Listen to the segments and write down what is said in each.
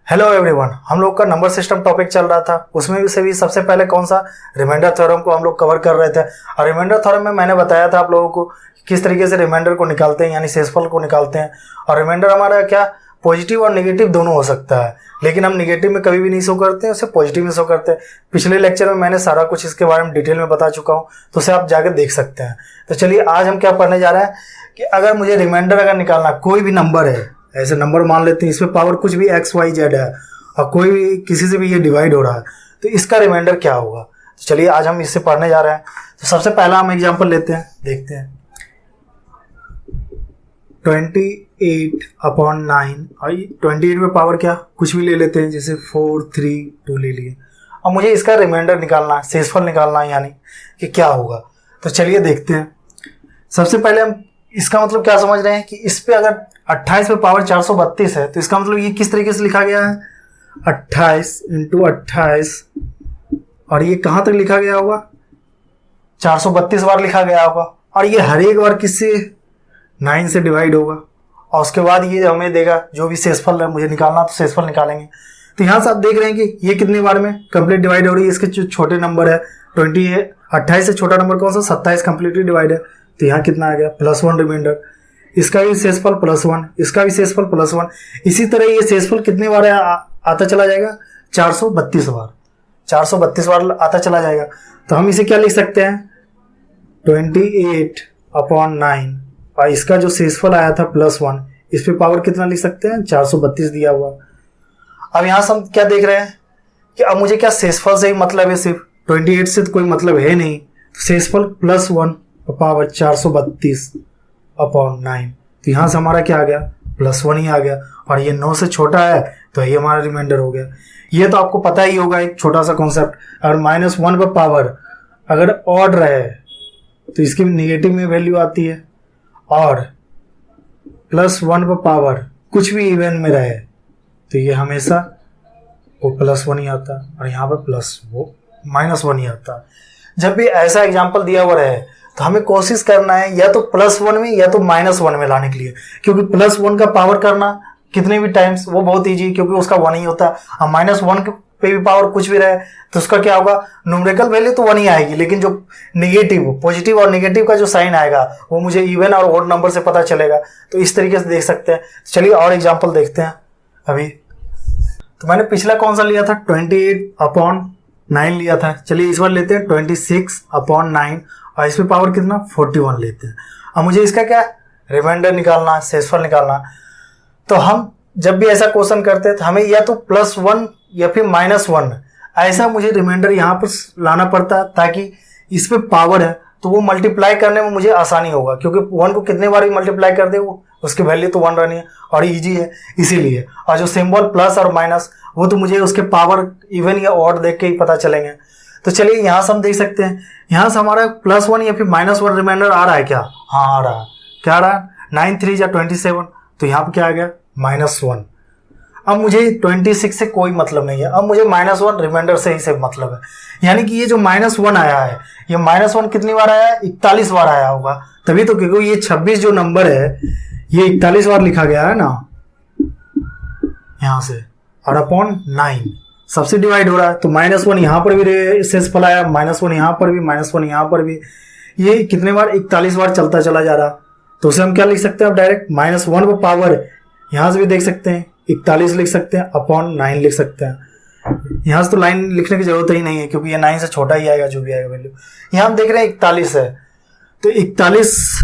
Hello everyone, हम लोग का नंबर सिस्टम टॉपिक चल रहा था। उसमें से भी सबसे पहले कौन सा रिमाइंडर थ्योरम को हम लोग कवर कर रहे थे। और रिमाइंडर थ्योरम में मैंने बताया था आप लोगों को किस तरीके से रिमाइंडर को निकालते हैं, यानी शेषफल को निकालते हैं। और रिमाइंडर हमारा क्या पॉजिटिव और नेगेटिव दोनों हो सकता है, लेकिन हम नेगेटिव में कभी भी नहीं शो करते हैं, उसे पॉजिटिव में शो करते हैं। पिछले लेक्चर में मैंने सारा कुछ इसके बारे में डिटेल में बता चुका हूँ, तो उसे आप जाकर देख सकते हैं। तो चलिए आज हम क्या पढ़ने जा रहे हैं कि अगर मुझे रिमाइंडर अगर निकालना, कोई भी नंबर है, ऐसे नंबर मान लेते हैं इसमें पावर कुछ भी एक्स वाई जेड है और कोई भी किसी से भी ये डिवाइड हो रहा है, तो इसका रिमाइंडर क्या होगा। तो चलिए आज हम इससे पढ़ने जा रहे हैं। तो सबसे पहला हम एग्जांपल लेते हैं, देखते हैं 28/9 और 28 में पावर क्या कुछ भी ले लेते हैं, जैसे 4 3 2 ले लिए। अब मुझे इसका रिमाइंडर निकालना है, शेषफल निकालना है, यानी कि क्या होगा। तो चलिए देखते हैं। सबसे पहले हम इसका मतलब क्या समझ रहे हैं कि इस पे अगर 28 पे पावर 432 है, तो इसका मतलब ये किस तरीके से लिखा गया है, 28 × 28 और ये कहाँ तक लिखा गया होगा, 432 बार लिखा गया होगा। और ये हर एक बार किससे 9 से डिवाइड होगा और उसके बाद ये हमें देगा जो भी शेषफल है, मुझे निकालना तो शेषफल निकालेंगे। तो यहाँ से आप देख रहे हैं कि ये कितनी बार में कंप्लीट डिवाइड हो रही है। इसके जो छोटे नंबर है 28 से छोटा नंबर कौन सा, 27 कंप्लीटली डिवाइड है। तो यहाँ कितना आ गया +1 रिमाइंडर। इसका भी शेषफल +1, इसका भी शेषफल +1। इसी तरह ये शेषफल कितनी बार आता चला जाएगा, 432 बार, 432 बार आता चला जाएगा। तो हम इसे क्या लिख सकते हैं, 28/9 और इसका जो शेषफल आया था +1, इस पे पावर कितना लिख सकते हैं, 432 दिया हुआ। अब यहाँ से हम क्या देख रहे हैं कि अब मुझे क्या शेषफल से ही मतलब है, सिर्फ 28 से तो कोई मतलब है नहीं। शेषफल +1 पावर 432/9। तो यहाँ से हमारा क्या आ गया, +1 ही आ गया। और ये 9 से छोटा है तो ये हमारा रिमाइंडर हो गया। ये तो आपको पता ही होगा, एक छोटा सा कॉन्सेप्ट। अगर -1 पर पावर अगर ऑड रहे तो इसकी निगेटिव में वैल्यू आती है, और +1 पर पावर कुछ भी इवन में रहे तो ये हमेशा वो +1 ही आता, और यहाँ पर -1 ही आता। जब भी ऐसा एग्जाम्पल दिया हुआ रहे तो हमें कोशिश करना है या तो +1 में या तो -1 में लाने के लिए, क्योंकि +1 का पावर करना कितने भी टाइम्स वो बहुत ईजी, क्योंकि उसका 1 ही होता है। अब -1 पे भी पावर कुछ भी रहे तो उसका क्या होगा, न्यूमेरिकल वैल्यू तो 1 ही आएगी, लेकिन जो नेगेटिव, पॉजिटिव और नेगेटिव का जो साइन आएगा वो मुझे इवन और ऑड नंबर से पता चलेगा। तो इस तरीके से देख सकते हैं। चलिए और एग्जाम्पल देखते हैं। अभी तो मैंने पिछला कौन सा लिया था, 28/9 लिया था। चलिए इस बार लेते हैं 26/9 और इस पे पावर कितना, 41 लेते हैं। अब मुझे इसका क्या रिमाइंडर निकालना, शेषफल निकालना। तो हम जब भी ऐसा क्वेश्चन करते हैं तो हमें या तो +1 या फिर -1 ऐसा मुझे रिमाइंडर यहाँ पर लाना पड़ता है, ताकि इस पे पावर है तो वो मल्टीप्लाई करने में मुझे आसानी होगा, क्योंकि 1 को कितने बार भी मल्टीप्लाई कर दे वो उसकी वैल्यू तो 1 रहनी है और इजी है इसीलिए। और जो सिंबल प्लस और माइनस वो तो मुझे उसके पावर इवन या ऑड देख के ही पता चलेंगे। तो चलिए यहाँ से हम देख सकते हैं, यहाँ से हमारा +1 या फिर -1 रिमाइंडर आ रहा है क्या, हाँ आ रहा है। क्या आ रहा है, 9 3 या 27, तो यहाँ पर क्या आ गया -1। अब मुझे 26 से कोई मतलब नहीं है, अब मुझे -1 रिमाइंडर से ही से मतलब है। यानी कि ये जो -1 आया है, ये -1 कितनी बार आया है, 41 बार आया होगा। तभी तो, क्योंकि ये 26 जो नंबर है ये 41 बार लिखा गया है ना यहाँ से, और अपॉन 9 सबसे डिवाइड हो रहा है। तो -1 यहाँ पर भी शेषफल आया, -1 यहाँ पर भी, -1 यहाँ पर भी, ये कितने बार 41 बार चलता चला जा रहा। तो उसे हम क्या लिख सकते हैं, अब डायरेक्ट -1 पर पावर यहाँ से भी देख सकते हैं 41 लिख सकते हैं, अपॉन 9 लिख सकते हैं। यहाँ से तो लाइन लिखने की जरूरत ही नहीं है, क्योंकि ये 9 से छोटा ही आएगा जो भी आएगा वैल्यू। यहाँ हम देख रहे हैं 41 है, तो 41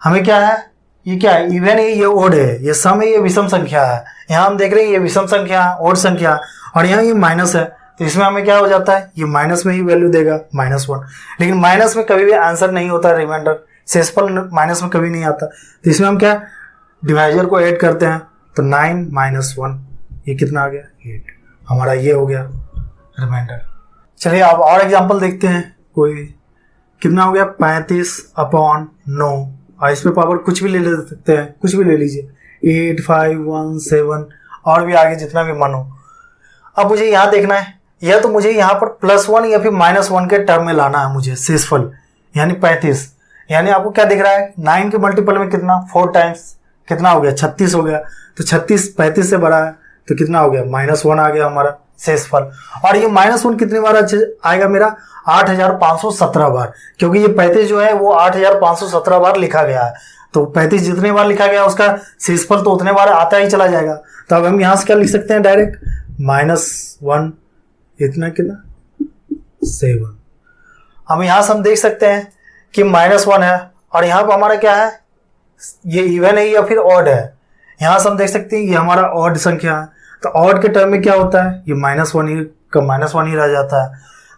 हमें क्या है, ये क्या है, इवन है, ये ओड है, ये सम है, ये विषम संख्या है। यहाँ हम देख रहे हैं ये विषम संख्या है, ओड संख्या, और यहाँ ये माइनस है, तो इसमें हमें क्या हो जाता है, ये माइनस में ही वैल्यू देगा -1। लेकिन माइनस में कभी भी आंसर नहीं होता, रिमाइंडर शेषफल माइनस में कभी नहीं आता। तो इसमें हम क्या डिवाइजर को ऐड करते हैं, तो 9 - 1 ये कितना आ गया, 8। हमारा ये हो गया रिमाइंडर। चलिए अब और एग्जांपल देखते हैं। कोई कितना हो गया, 35/9 और इस पे पावर कुछ भी ले सकते हैं, कुछ भी ले लीजिए, 8 5 1 7 और भी आगे जितना भी मन हो। अब मुझे यहाँ देखना है, या तो मुझे यहाँ पर +1 या फिर -1 के टर्म में लाना है मुझे शेषफल, यानी 35। यानी आपको क्या दिख रहा है, 9 के मल्टीपल में कितना, 4 टाइम्स कितना हो गया, 36 हो गया। तो 36 35 से बड़ा है, तो कितना हो गया, -1 आ गया हमारा शेषफल। और ये -1 कितनी बार आएगा मेरा, 8517 बार, क्योंकि ये 35 जो है वो 8517 बार लिखा गया है। तो 35 जितने बार लिखा गया उसका शेषफल तो उतने बार आता ही चला जाएगा। तो अब हम यहाँ से क्या लिख सकते हैं डायरेक्ट, -1 इतना कितना 7। हम यहाँ से हम देख सकते हैं कि -1 है और यहाँ पर हमारा क्या है, ये इवन है या फिर ऑड है। यहाँ से हम देख सकते हैं ये हमारा ऑड संख्या है। तो ऑड के टर्म में क्या होता है, ये -1 ही रह जाता है।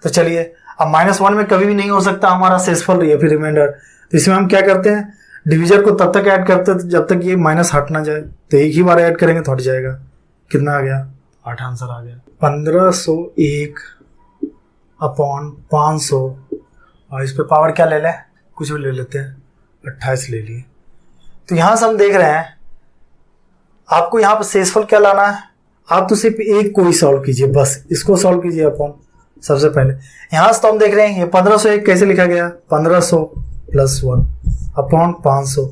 तो चलिए अब -1 में कभी भी नहीं हो सकता हमारा शेषफल या फिर रिमाइंडर। तो इसमें हम क्या करते हैं, डिविजर को तब तक ऐड करते हैं जब तक ये माइनस हट ना जाए। तो एक ही बार ऐड करेंगे तो हट जाएगा। कितना आ गया, 8 आंसर आ गया। 1501 अपॉन 500 और इस पे पावर क्या ले लें, कुछ भी ले लेते हैं, 28 ले लिए। तो यहां से हम देख रहे हैं आपको यहाँ पर शेषफल क्या लाना है, आप तो सिर्फ एक को ही सॉल्व कीजिए, बस इसको सॉल्व कीजिए अपॉन। सबसे पहले यहां से तो हम देख रहे हैं ये 1501 कैसे लिखा गया, 1500 + 1 अपॉन 500।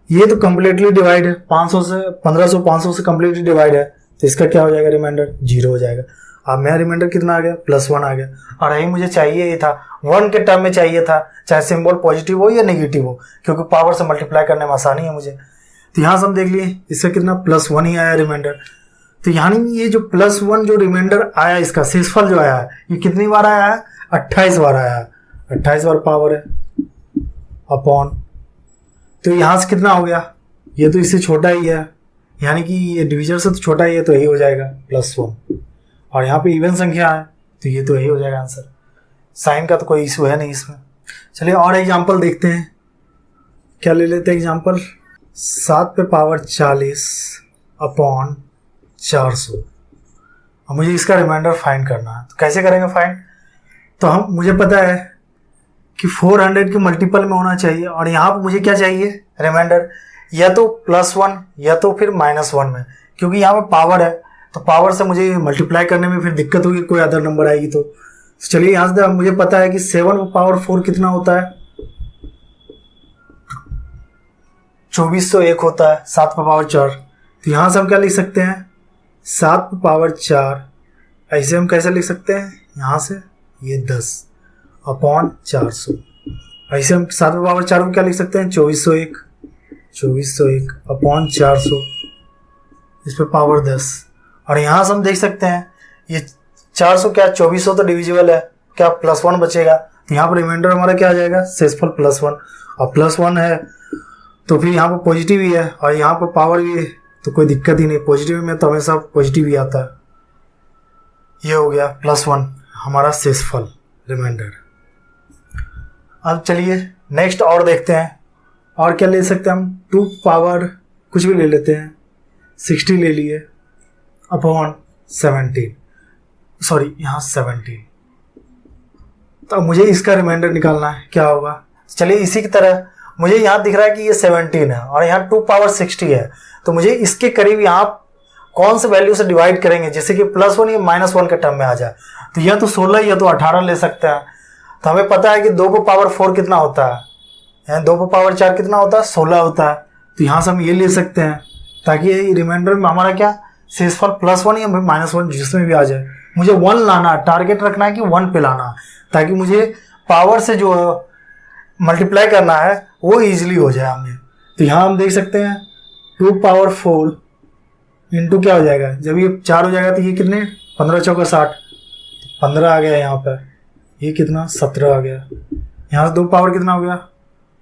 ये तो कम्प्लीटली डिवाइड है, 500 से 1500 500 से कम्प्लीटली डिवाइड है। तो इसका क्या हो जाएगा, रिमाइंडर 0 हो जाएगा। अब मेरा रिमाइंडर कितना आ गया, +1 आ गया। और यही मुझे चाहिए, ये था 1 के टर्म में चाहिए था, चाहे सिंबल पॉजिटिव हो या नेगेटिव हो, क्योंकि पावर से मल्टीप्लाई करने में आसानी है मुझे। तो यहाँ से हम देख लिए इससे कितना +1 ही आया रिमाइंडर। तो यानी ये जो +1 जो रिमाइंडर आया, इसका शेषफल जो आया है, ये कितनी बार आया है, 28 बार आया है। 28 बार पावर है अपॉन, तो यहाँ से कितना हो गया, ये तो इससे छोटा ही है, यानी कि ये डिविजन से तो छोटा ही है, तो यही हो जाएगा +1। और यहाँ पे इवन संख्या है तो ये तो यही हो जाएगा आंसर। साइन का तो कोई इशू है नहीं इसमें। चलिए और एग्जांपल देखते हैं, क्या ले लेते हैं एग्जांपल, 7 पे पावर 40 अपॉन 400। अब मुझे इसका रिमाइंडर फाइंड करना है, तो कैसे करेंगे फाइंड, तो हम मुझे पता है कि 400 के मल्टीपल में होना चाहिए। और यहाँ पर मुझे क्या चाहिए, रिमाइंडर या तो +1 या तो फिर -1 में, क्योंकि यहाँ पर पावर है तो पावर से मुझे मल्टीप्लाई करने में फिर दिक्कत होगी, कोई अदर नंबर आएगी तो चलिए यहाँ से मुझे पता है कि 7 पावर 4 कितना होता है, 2401 होता है, 7 पावर 4। तो यहाँ से हम क्या लिख सकते हैं, 7 पावर 4, ऐसे हम कैसे लिख सकते हैं, यहाँ से ये 10 अपॉन 400। ऐसे हम 7 पावर 4 को क्या लिख सकते हैं, 2401 अपॉन 400, इस पे पावर 10। और यहाँ से हम देख सकते हैं ये 400 क्या 2400 तो डिविजिबल है, क्या +1 बचेगा। तो यहाँ पर रिमाइंडर हमारा क्या आ जाएगा, शेषफल +1। और +1 है तो फिर यहाँ पर पॉजिटिव ही है और यहाँ पर पावर भी है, तो कोई दिक्कत ही नहीं, पॉजिटिव में तो हमेशा पॉजिटिव ही आता है। ये हो गया +1 हमारा शेषफल रिमाइंडर। अब चलिए नेक्स्ट और देखते हैं, और क्या ले सकते हैं हम, 2 पावर कुछ भी ले लेते हैं, 60 ले लिए अपॉन 17, सॉरी यहाँ 17। तो अब मुझे इसका रिमाइंडर निकालना है, क्या होगा, चलिए इसी की तरह मुझे यहाँ दिख रहा है कि ये 17 है और यहाँ 2 पावर 60 है, तो मुझे इसके करीब यहाँ कौन से वैल्यू से डिवाइड करेंगे, जैसे कि +1 या -1 के टर्म में आ जाए। तो या तो 16 या तो 18 ले सकते हैं। तो हमें पता है कि 2 को पावर 4 कितना होता है, यहाँ 2 को पावर 4 कितना होता है, 16 होता है। तो यहाँ से हम ये ले सकते हैं ताकि रिमाइंडर में हमारा क्या शेषफल +1 या -1 जिसमें भी आ जाए। मुझे 1 लाना है, टारगेट रखना है कि 1 पे लाना है, ताकि मुझे पावर से जो मल्टीप्लाई करना है वो ईजिली हो जाए हमें। तो यहाँ हम देख सकते हैं 2 पावर 4 इंटू क्या हो जाएगा, जब ये 4 हो जाएगा तो ये कितने, 15 चौका 60, 15 आ गया यहाँ पर, ये कितना 17 आ गया। यहाँ से 2 पावर कितना हो गया,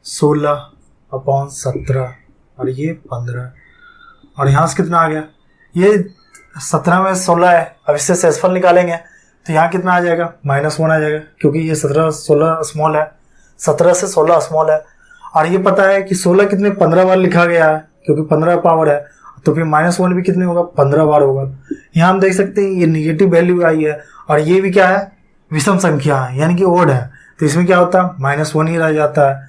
16 अपॉन 17 और ये 15। और यहाँ से कितना आ गया, ये 17 में 16 है। अब इससे शेषफल निकालेंगे तो यहाँ कितना आ जाएगा, -1 आ जाएगा, क्योंकि ये 17 16 स्मॉल है, 17 से 16 स्मॉल है। और ये पता है कि 16 कितने 15 बार लिखा गया है, क्योंकि 15 पावर है, तो फिर -1 भी कितने होगा, 15 बार होगा। यहाँ हम देख सकते हैं ये निगेटिव वैल्यू आई है और ये भी क्या है, विषम संख्या है, यानी कि ओड है, तो इसमें क्या होता है, -1 ही रह जाता है।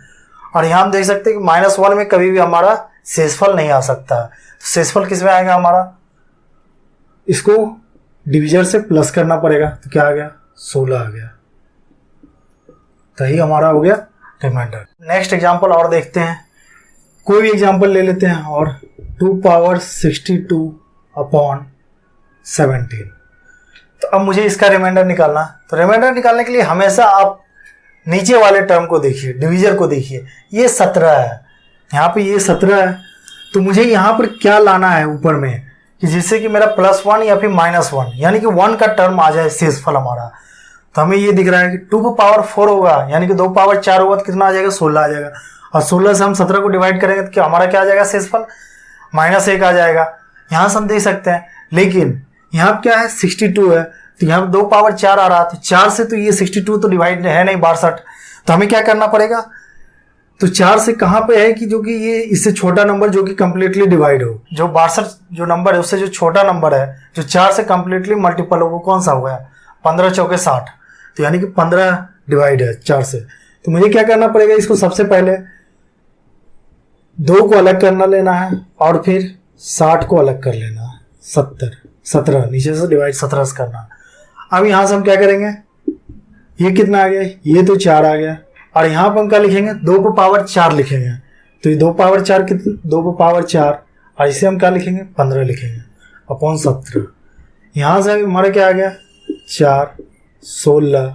और यहाँ हम देख सकते हैं कि -1 में कभी भी हमारा शेषफल नहीं आ सकता है। तो शेषफल किस में आएगा हमारा, इसको डिविजर से प्लस करना पड़ेगा, तो क्या आ गया, 16 आ गया। तो ही हमारा हो गया रिमाइंडर। नेक्स्ट एग्जांपल और देखते हैं, कोई भी एग्जांपल ले लेते हैं। और 2 पावर 62 अपॉन 17। तो अब मुझे इसका रिमाइंडर निकालना। तो रिमाइंडर निकालने के लिए हमेशा आप नीचे वाले टर्म को देखिए, डिवीजर को देखिए। ये 17 है, यहाँ पे ये 17 है। तो मुझे यहाँ पर क्या लाना है ऊपर में कि जिससे कि मेरा +1 या फिर -1 यानी कि 1 का टर्म आ जाए शेषफल हमारा। तो हमें ये दिख रहा है कि 2⁴ होगा, यानी कि 2⁴ होगा तो कितना आ जाएगा, 16 आ जाएगा। और 16 से हम 17 को डिवाइड करेंगे तो क्या हमारा क्या आ जाएगा शेषफल, -1 आ जाएगा। यहाँ से हम देख सकते हैं। लेकिन यहाँ पर क्या है, 62 है, तो यहाँ 2⁴ आ रहा, तो 4 से तो ये 62 तो डिवाइड है नहीं, 62। तो हमें क्या करना पड़ेगा, तो 4 से कहाँ पे है कि जो कि ये इससे छोटा नंबर जो कि कंप्लीटली डिवाइड हो। जो 62 जो नंबर है उससे जो छोटा नंबर है जो 4 से कंप्लीटली मल्टीपल हो, वो कौन सा होगा, 15 चौके 60। तो यानी कि 15 डिवाइड है 4 से। तो मुझे क्या करना पड़ेगा, इसको सबसे पहले 2 को अलग करना लेना है और फिर 60 को अलग कर लेना है। 17 नीचे से डिवाइड 17 से करना। अब यहाँ से हम क्या करेंगे, ये कितना आ गया, ये तो 4 आ गया। और यहाँ पर हम क्या लिखेंगे, 2⁴ लिखेंगे। तो ये 2⁴ कितना, 2⁴, और इसे हम क्या लिखेंगे, 15 लिखेंगे अपॉन 17। यहाँ से हमारा क्या आ गया, 4 16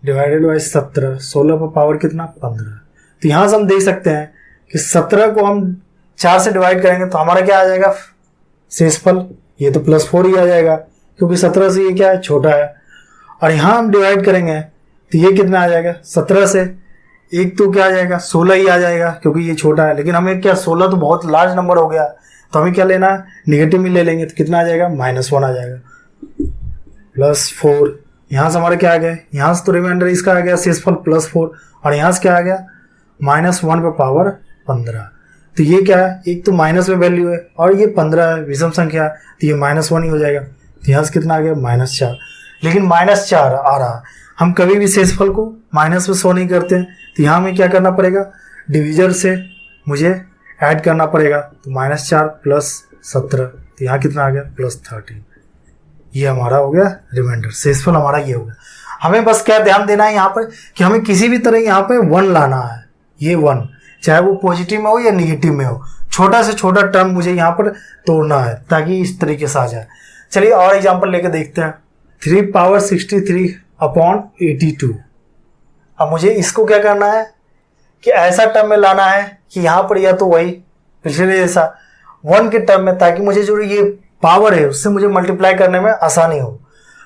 डिवाइडेड बाई 17, 16 पर पावर कितना, 15। तो यहाँ से हम देख सकते हैं कि 17 को हम 4 से डिवाइड करेंगे तो हमारा क्या आ जाएगा शेषफल, ये तो +4 ही आ जाएगा क्योंकि 17 से ये क्या है, छोटा है। और यहाँ हम डिवाइड करेंगे तो ये कितना आ जाएगा, 17 से एक तो क्या आ जाएगा, 16 ही आ जाएगा क्योंकि ये छोटा है। लेकिन हमें क्या, 16 तो बहुत लार्ज नंबर हो गया, तो हमें क्या लेना है, निगेटिव में ले लेंगे। तो कितना आ जाएगा, -1 आ जाएगा, +4। यहाँ से हमारा क्या आ गया, यहाँ से तो रिमाइंडर इसका आ गया शेषफल +4, और यहाँ से क्या आ गया, -1 पे पावर 15। तो ये क्या है, एक तो माइनस में वैल्यू है और ये 15 है, विषम संख्या है, तो ये -1 ही हो जाएगा। तो यहाँ से कितना आ गया, -4। लेकिन -4 आ रहा, हम कभी भी शेषफल को माइनस में शो नहीं करते हैं। तो यहाँ हमें क्या करना पड़ेगा, डिवीजर से मुझे ऐड करना पड़ेगा। तो -4 + 17, तो यहाँ कितना आ गया, +13। ये हमारा हो गया रिमाइंडर, शेषफल हमारा ये हो गया। हमें बस क्या ध्यान देना है यहाँ पर कि हमें किसी भी तरह यहाँ पे 1 लाना है। ये 1 चाहे वो पॉजिटिव में हो या निगेटिव में हो, छोटा से छोटा टर्म मुझे यहाँ पर तोड़ना है ताकि इस तरीके से आ जाए। चलिए और एग्जाम्पल लेके देखते हैं। 3⁻63 अपॉन 82। अब मुझे इसको क्या करना है कि ऐसा टर्म में लाना है कि यहाँ पर या तो वही पिछले जैसा 1 के टर्म में, ताकि मुझे जो ये पावर है उससे मुझे मल्टीप्लाई करने में आसानी हो।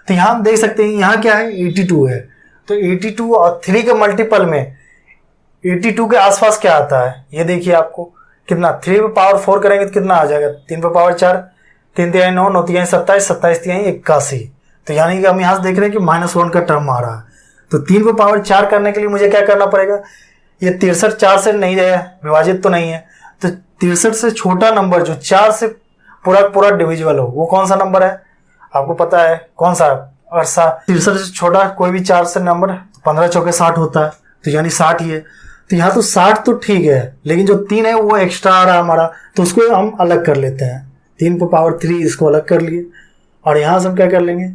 तो यहाँ हम देख सकते हैं यहाँ क्या है, 82 है। तो 82 और 3 के मल्टीपल में 82 के आसपास क्या आता है, ये देखिए आपको कितना, 3 पे पावर 4 करेंगे तो कितना आ जाएगा, 3 पे पावर 4, 3 तिहाई 9, 9 तिहाई 27, 27 तिहाई 81। तो यानी कि हम यहाँ से देख रहे हैं कि -1 का टर्म आ रहा है। तो 3 पे पावर 4 करने के लिए मुझे क्या करना पड़ेगा, ये 63 4 से नहीं है, विभाजित तो नहीं है। तो 63 से छोटा नंबर जो 4 से पूरा डिविजिबल हो वो कौन सा नंबर है, आपको पता है कौन सा। और 63 से छोटा कोई भी 4 से नंबर 15 चौके 60 होता है, तो यानी 60 ही है। तो यहाँ तो 60 तो ठीक है, लेकिन जो 3 है वो एक्स्ट्रा आ रहा है हमारा, तो उसको हम अलग कर लेते हैं। 3 पे पावर 3 इसको अलग कर लिए, और यहाँ से हम क्या कर लेंगे,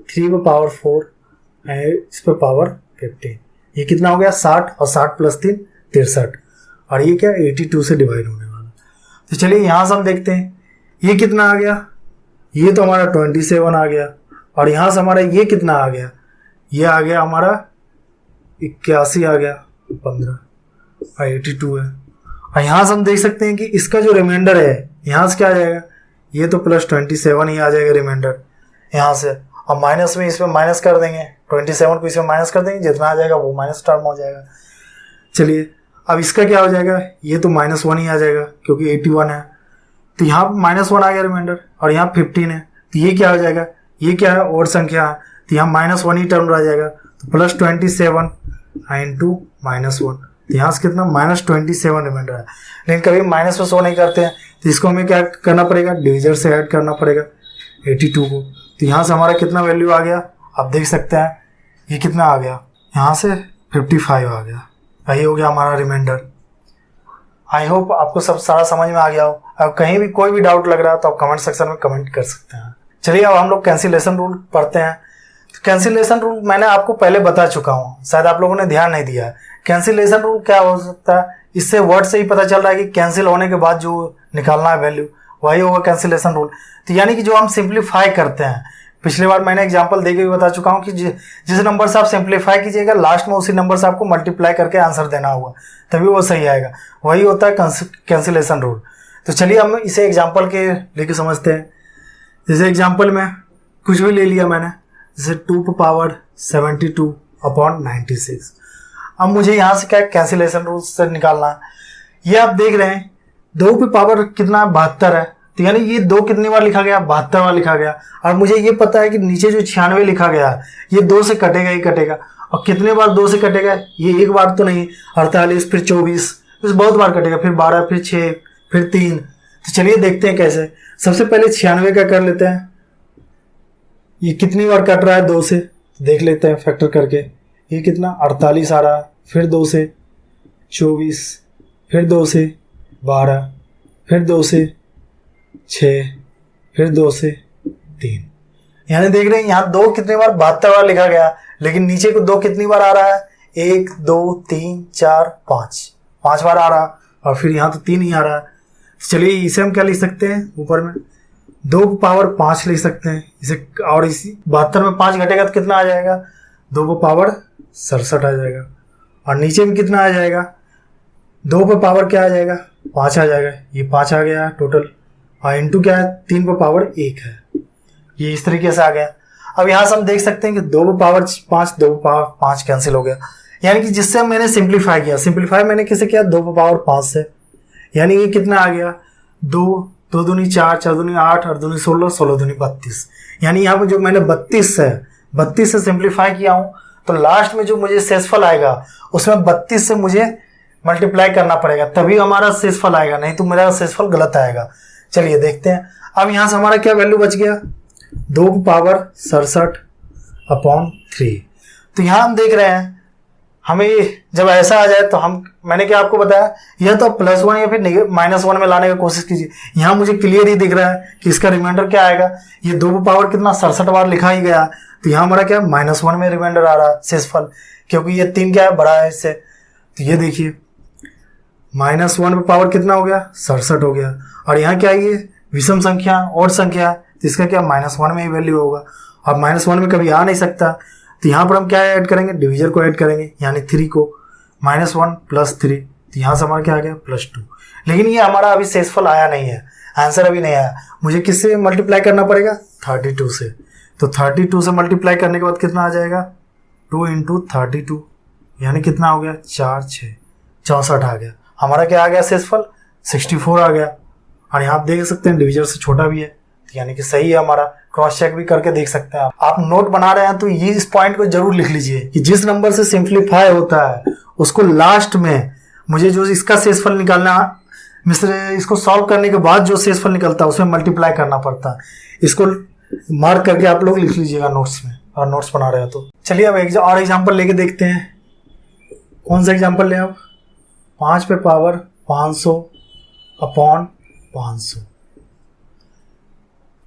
3 पे पावर 4 इस पे पावर 15। ये कितना हो गया, 60, और 60 + 3 63, और ये क्या 82 से डिवाइड होने वाला। तो चलिए यहाँ से हम देखते हैं ये कितना आ गया, ये तो हमारा 27 आ गया, और यहाँ से हमारा ये कितना आ गया, ये आ गया हमारा 81 आ गया, 15 और 82 है। और यहाँ से हम देख सकते हैं कि इसका जो रिमाइंडर है यहाँ से क्या आ जाएगा, ये तो +27 ही आ जाएगा रिमाइंडर यहाँ से। और माइनस में इसमें माइनस कर देंगे, 27 को इसमें माइनस कर देंगे, जितना आ जाएगा वो माइनस टर्म हो जाएगा। चलिए अब इसका क्या हो जाएगा, ये तो -1 ही आ जाएगा क्योंकि 81 है। तो यहाँ -1 आ गया रिमाइंडर, और यहाँ 15 है, तो ये क्या हो जाएगा, ये क्या है, और संख्या है, तो यहाँ -1 ही टर्म रह जाएगा। तो +27 इंटू -1, तो यहाँ से कितना -27 रिमाइंडर है। लेकिन कभी माइनस में शो नहीं करते हैं, तो इसको हमें क्या करना पड़ेगा, डिविजर से ऐड करना पड़ेगा 82 को। तो यहाँ से हमारा कितना वैल्यू आ गया, आप देख सकते हैं ये कितना आ गया, यहाँ से 55 आ गया। यही हो गया हमारा रिमाइंडर। आई होप आपको सब सारा समझ में आ गया हो। अब कहीं भी कोई भी डाउट लग रहा है तो आप कमेंट सेक्शन में कमेंट कर सकते हैं। चलिए अब हम लोग कैंसिलेशन रूल पढ़ते हैं। तो कैंसिलेशन रूल मैंने आपको पहले बता चुका हूँ, शायद आप लोगों ने ध्यान नहीं दिया है। कैंसिलेशन रूल क्या हो सकता है, इससे वर्ड से ही पता चल रहा है कि कैंसिल होने के बाद जो निकालना है वैल्यू वही होगा कैंसिलेशन रूल। तो यानी कि जो हम सिंप्लीफाई करते हैं, पिछले बार मैंने एग्जांपल देके भी बता चुका हूँ कि जिस नंबर से आप सिंप्लीफाई कीजिएगा लास्ट में उसी नंबर से आपको मल्टीप्लाई करके आंसर देना होगा, तभी वो सही आएगा। वही होता है कैंसिलेशन रूल। तो चलिए हम इसे एग्जाम्पल के लेके समझते हैं। जैसे एग्जाम्पल में कुछ भी ले लिया मैंने, जैसे 2/72/96। अब मुझे यहाँ से क्या कैंसिलेशन रूल से निकालना है। ये आप देख रहे हैं 2 पे पावर कितना 72 है, तो यानी ये 2 कितनी बार लिखा गया, 72 बार लिखा गया। और मुझे ये पता है कि नीचे जो 96 लिखा गया है ये 2 से कटेगा ही कटेगा। और कितने बार 2 से कटेगा, ये एक बार तो नहीं, 48 फिर 24, तो बहुत बार कटेगा, फिर 12 फिर 6 फिर 3। तो चलिए देखते हैं कैसे। सबसे पहले 96 का कर लेते हैं, ये कितनी बार कट रहा है 2 से, देख लेते हैं फैक्टर करके। ये कितना 48 आ रहा है, फिर 2 से 24, फिर 2 से 12, फिर 2 से 6, फिर 2 से 3। यानी देख रहे हैं यहाँ 2 कितनी बार 72 बार लिखा गया, लेकिन नीचे को 2 कितनी बार आ रहा है, 1 2 3 4 5 बार आ रहा है। और फिर यहाँ तो 3 ही आ रहा है। चलिए इसे हम क्या लिख सकते हैं, ऊपर में 2 पावर 5 लिख सकते हैं इसे। और इसी 72 में 5 घटेगा तो कितना आ जाएगा, 2 पावर 67 आ जाएगा। और नीचे में कितना आ जाएगा, 2 पे पावर क्या आ जाएगा, 5 आ जाएगा। ये 5 आ गया टोटल, और इंटू क्या है, 3 पे पावर 1 है। ये इस तरीके से आ गया। अब यहाँ से हम देख सकते हैं कि 2 पे पावर 5, 2 पे पावर 5 कैंसिल हो गया। यानी कि जिससे मैंने सिंप्लीफाई किया, सिंप्लीफाई मैंने किसे किया, 2 पे पावर 5 से। यानी ये कितना आ गया, 2 2 दूनी 4, 4 दूनी 8, 8 दूनी 16, 16 दूनी 32। यानी यहाँ पे जो मैंने 32 से सिंप्लीफाई किया हूँ, तो लास्ट में जो मुझे शेषफल आएगा उसमें 32 से मुझे मल्टीप्लाई करना पड़ेगा, तभी हमारा शेषफल आएगा, नहीं तो मेरा शेषफल गलत आएगा। चलिए देखते हैं। अब यहाँ से हमारा क्या वैल्यू बच गया, 2 पावर 67/3। तो यहाँ हम देख रहे हैं, हमें जब ऐसा आ जाए तो मैंने क्या आपको बताया, यह तो +1 या फिर -1 में लाने की कोशिश कीजिए। यहाँ मुझे क्लियर ही दिख रहा है कि इसका रिमाइंडर क्या आएगा। ये 2 पे पावर कितना 67 बार लिखा ही गया, तो यहाँ हमारा क्या -1 में रिमाइंडर आ रहा है शेषफल, क्योंकि ये 3 क्या है, बड़ा है इससे। तो ये देखिए -1 पे पावर कितना हो गया, 67 हो गया। और यहाँ क्या है, ये विषम संख्या और संख्या, तो इसका क्या -1 में ही वैल्यू होगा। और -1 में कभी आ नहीं सकता, तो यहाँ पर हम क्या ऐड करेंगे, डिवीजर को ऐड करेंगे, यानी 3 को, -1 + 3, तो यहाँ से हमारा क्या आ गया +2। लेकिन ये हमारा अभी शेषफल आया नहीं है, आंसर अभी नहीं आया। मुझे किससे मल्टीप्लाई करना पड़ेगा, 32 से। तो 32 से मल्टीप्लाई करने के बाद कितना आ जाएगा, 2 × 32, यानी कितना हो गया, 4 6 64 आ गया। हमारा क्या आ गया, शेषफल 64 आ गया। और यहाँ आप देख सकते हैं डिवीजर से छोटा भी है, यानी कि सही है हमारा। क्रॉस चेक भी करके देख सकते हैं आप नोट बना रहे हैं तो ये इस पॉइंट को जरूर लिख लीजिए कि जिस नंबर से सिंप्लीफाई होता है उसको लास्ट में मुझे जो इसका शेषफल निकालना, इसको सॉल्व करने के बाद जो शेषफल निकलता है उसमें मल्टीप्लाई करना पड़ता है। इसको मार्क करके आप लोग लिख लीजिएगा नोट्स में, और नोट्स बना रहे हैं तो। चलिए अब एक और एग्जाम्पल लेके देखते हैं। कौन सा एग्जाम्पल लें आप, 5 पे पावर 500/500।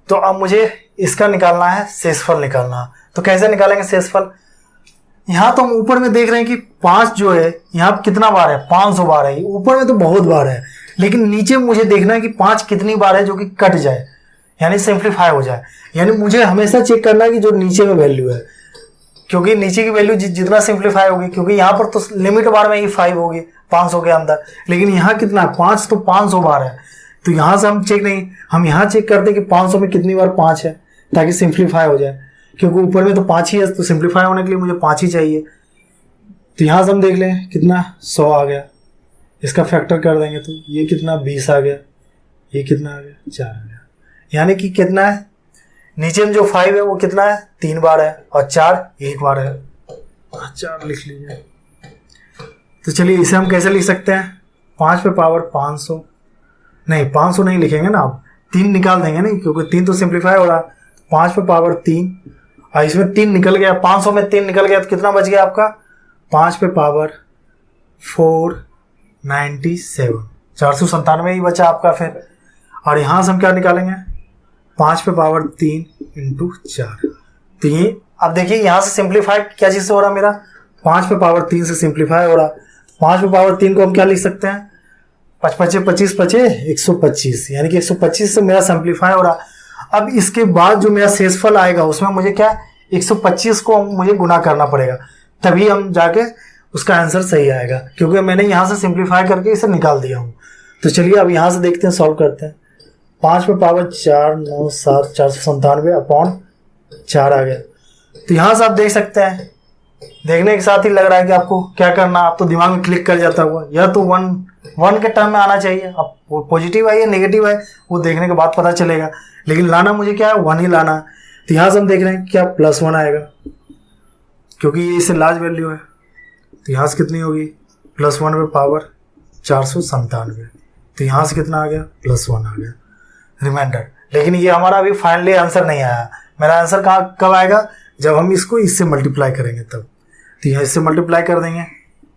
तो अब मुझे इसका निकालना है, शेषफल निकालना। तो कैसे निकालेंगे शेषफल, यहाँ तो हम ऊपर में देख रहे हैं कि 5 जो है यहाँ कितना बार है, 500 बार है। ऊपर में तो बहुत बार है, लेकिन नीचे मुझे देखना है कि 5 कितनी बार है जो कि कट जाए, यानी सिंप्लीफाई हो जाए। यानी मुझे हमेशा चेक करना है कि जो नीचे में वैल्यू है, क्योंकि नीचे की वैल्यू जितना सिंप्लीफाई होगी, क्योंकि यहाँ पर तो लिमिट बार में ही 5 होगी 500 के अंदर, लेकिन यहाँ कितना 5 तो 500 बार है। तो यहाँ से हम चेक नहीं, हम यहाँ चेक करते कि 500 में कितनी बार 5 है, ताकि सिंप्लीफाई हो जाए। क्योंकि ऊपर में तो 5 ही है, तो सिंप्लीफाई होने के लिए मुझे 5 ही चाहिए। तो यहाँ से हम देख लें कितना 100 आ गया, इसका फैक्टर कर देंगे तो ये कितना 20 आ गया, ये कितना आ गया 4 आ गया। यानी कि कितना है, नीचे में जो 5 है वो कितना है 3 बार है, और 4 1 बार है। 4 लिख लीजिए। तो चलिए इसे हम कैसे लिख सकते हैं, 5 पे पावर 500 नहीं, 500 नहीं लिखेंगे ना, आप 3 निकाल देंगे नहीं, क्योंकि 3 तो सिंप्लीफाई हो रहा है। 5 पे पावर 3, और इसमें 3 निकल गया, 500 में 3 निकल गया तो कितना बच गया आपका, 5 पे पावर 497, 497 ही बचा आपका फिर। और यहाँ से हम क्या निकालेंगे, 5 पे पावर 3 × 4। तो ये अब देखिए यहाँ से सिंप्लीफाई क्या चीज़ से हो रहा है मेरा, 5 पे पावर 3 से सिंप्लीफाई हो रहा। 5 पे पावर 3 को हम क्या लिख सकते हैं, 5 पचे 25 पचे 125, यानी कि 125 से मेरा सिंप्लीफाई हो रहा। अब इसके बाद जो मेरा शेषफल आएगा उसमें मुझे क्या 125 को मुझे गुना करना पड़ेगा, तभी हम जाके उसका आंसर सही आएगा, क्योंकि मैंने यहाँ से सिंप्लीफाई करके इसे निकाल दिया हूँ। तो चलिए अब यहाँ से देखते हैं, सॉल्व करते हैं। 5 पे पावर 4 9 7 497 अपॉन 4 आ गया। तो यहाँ से आप देख सकते हैं, देखने के साथ ही लग रहा है कि आपको क्या करना, आप तो दिमाग में क्लिक कर जाता हुआ, यह तो वन के टर्म में आना चाहिए। अब वो पॉजिटिव है या नेगेटिव है वो देखने के बाद पता चलेगा, लेकिन लाना मुझे क्या है 1 ही लाना है। तो यहाँ से हम देख रहे हैं क्या +1 आएगा, क्योंकि ये इससे लार्ज वैल्यू है। तो यहाँ से कितनी होगी +1 पे पावर 497। तो यहाँ से कितना आ गया +1 आ गया रिमाइंडर। लेकिन ये हमारा अभी फाइनली आंसर नहीं आया। मेरा आंसर कब आएगा, जब हम इसको इससे मल्टीप्लाई करेंगे तब। तो यहाँ इससे मल्टीप्लाई कर देंगे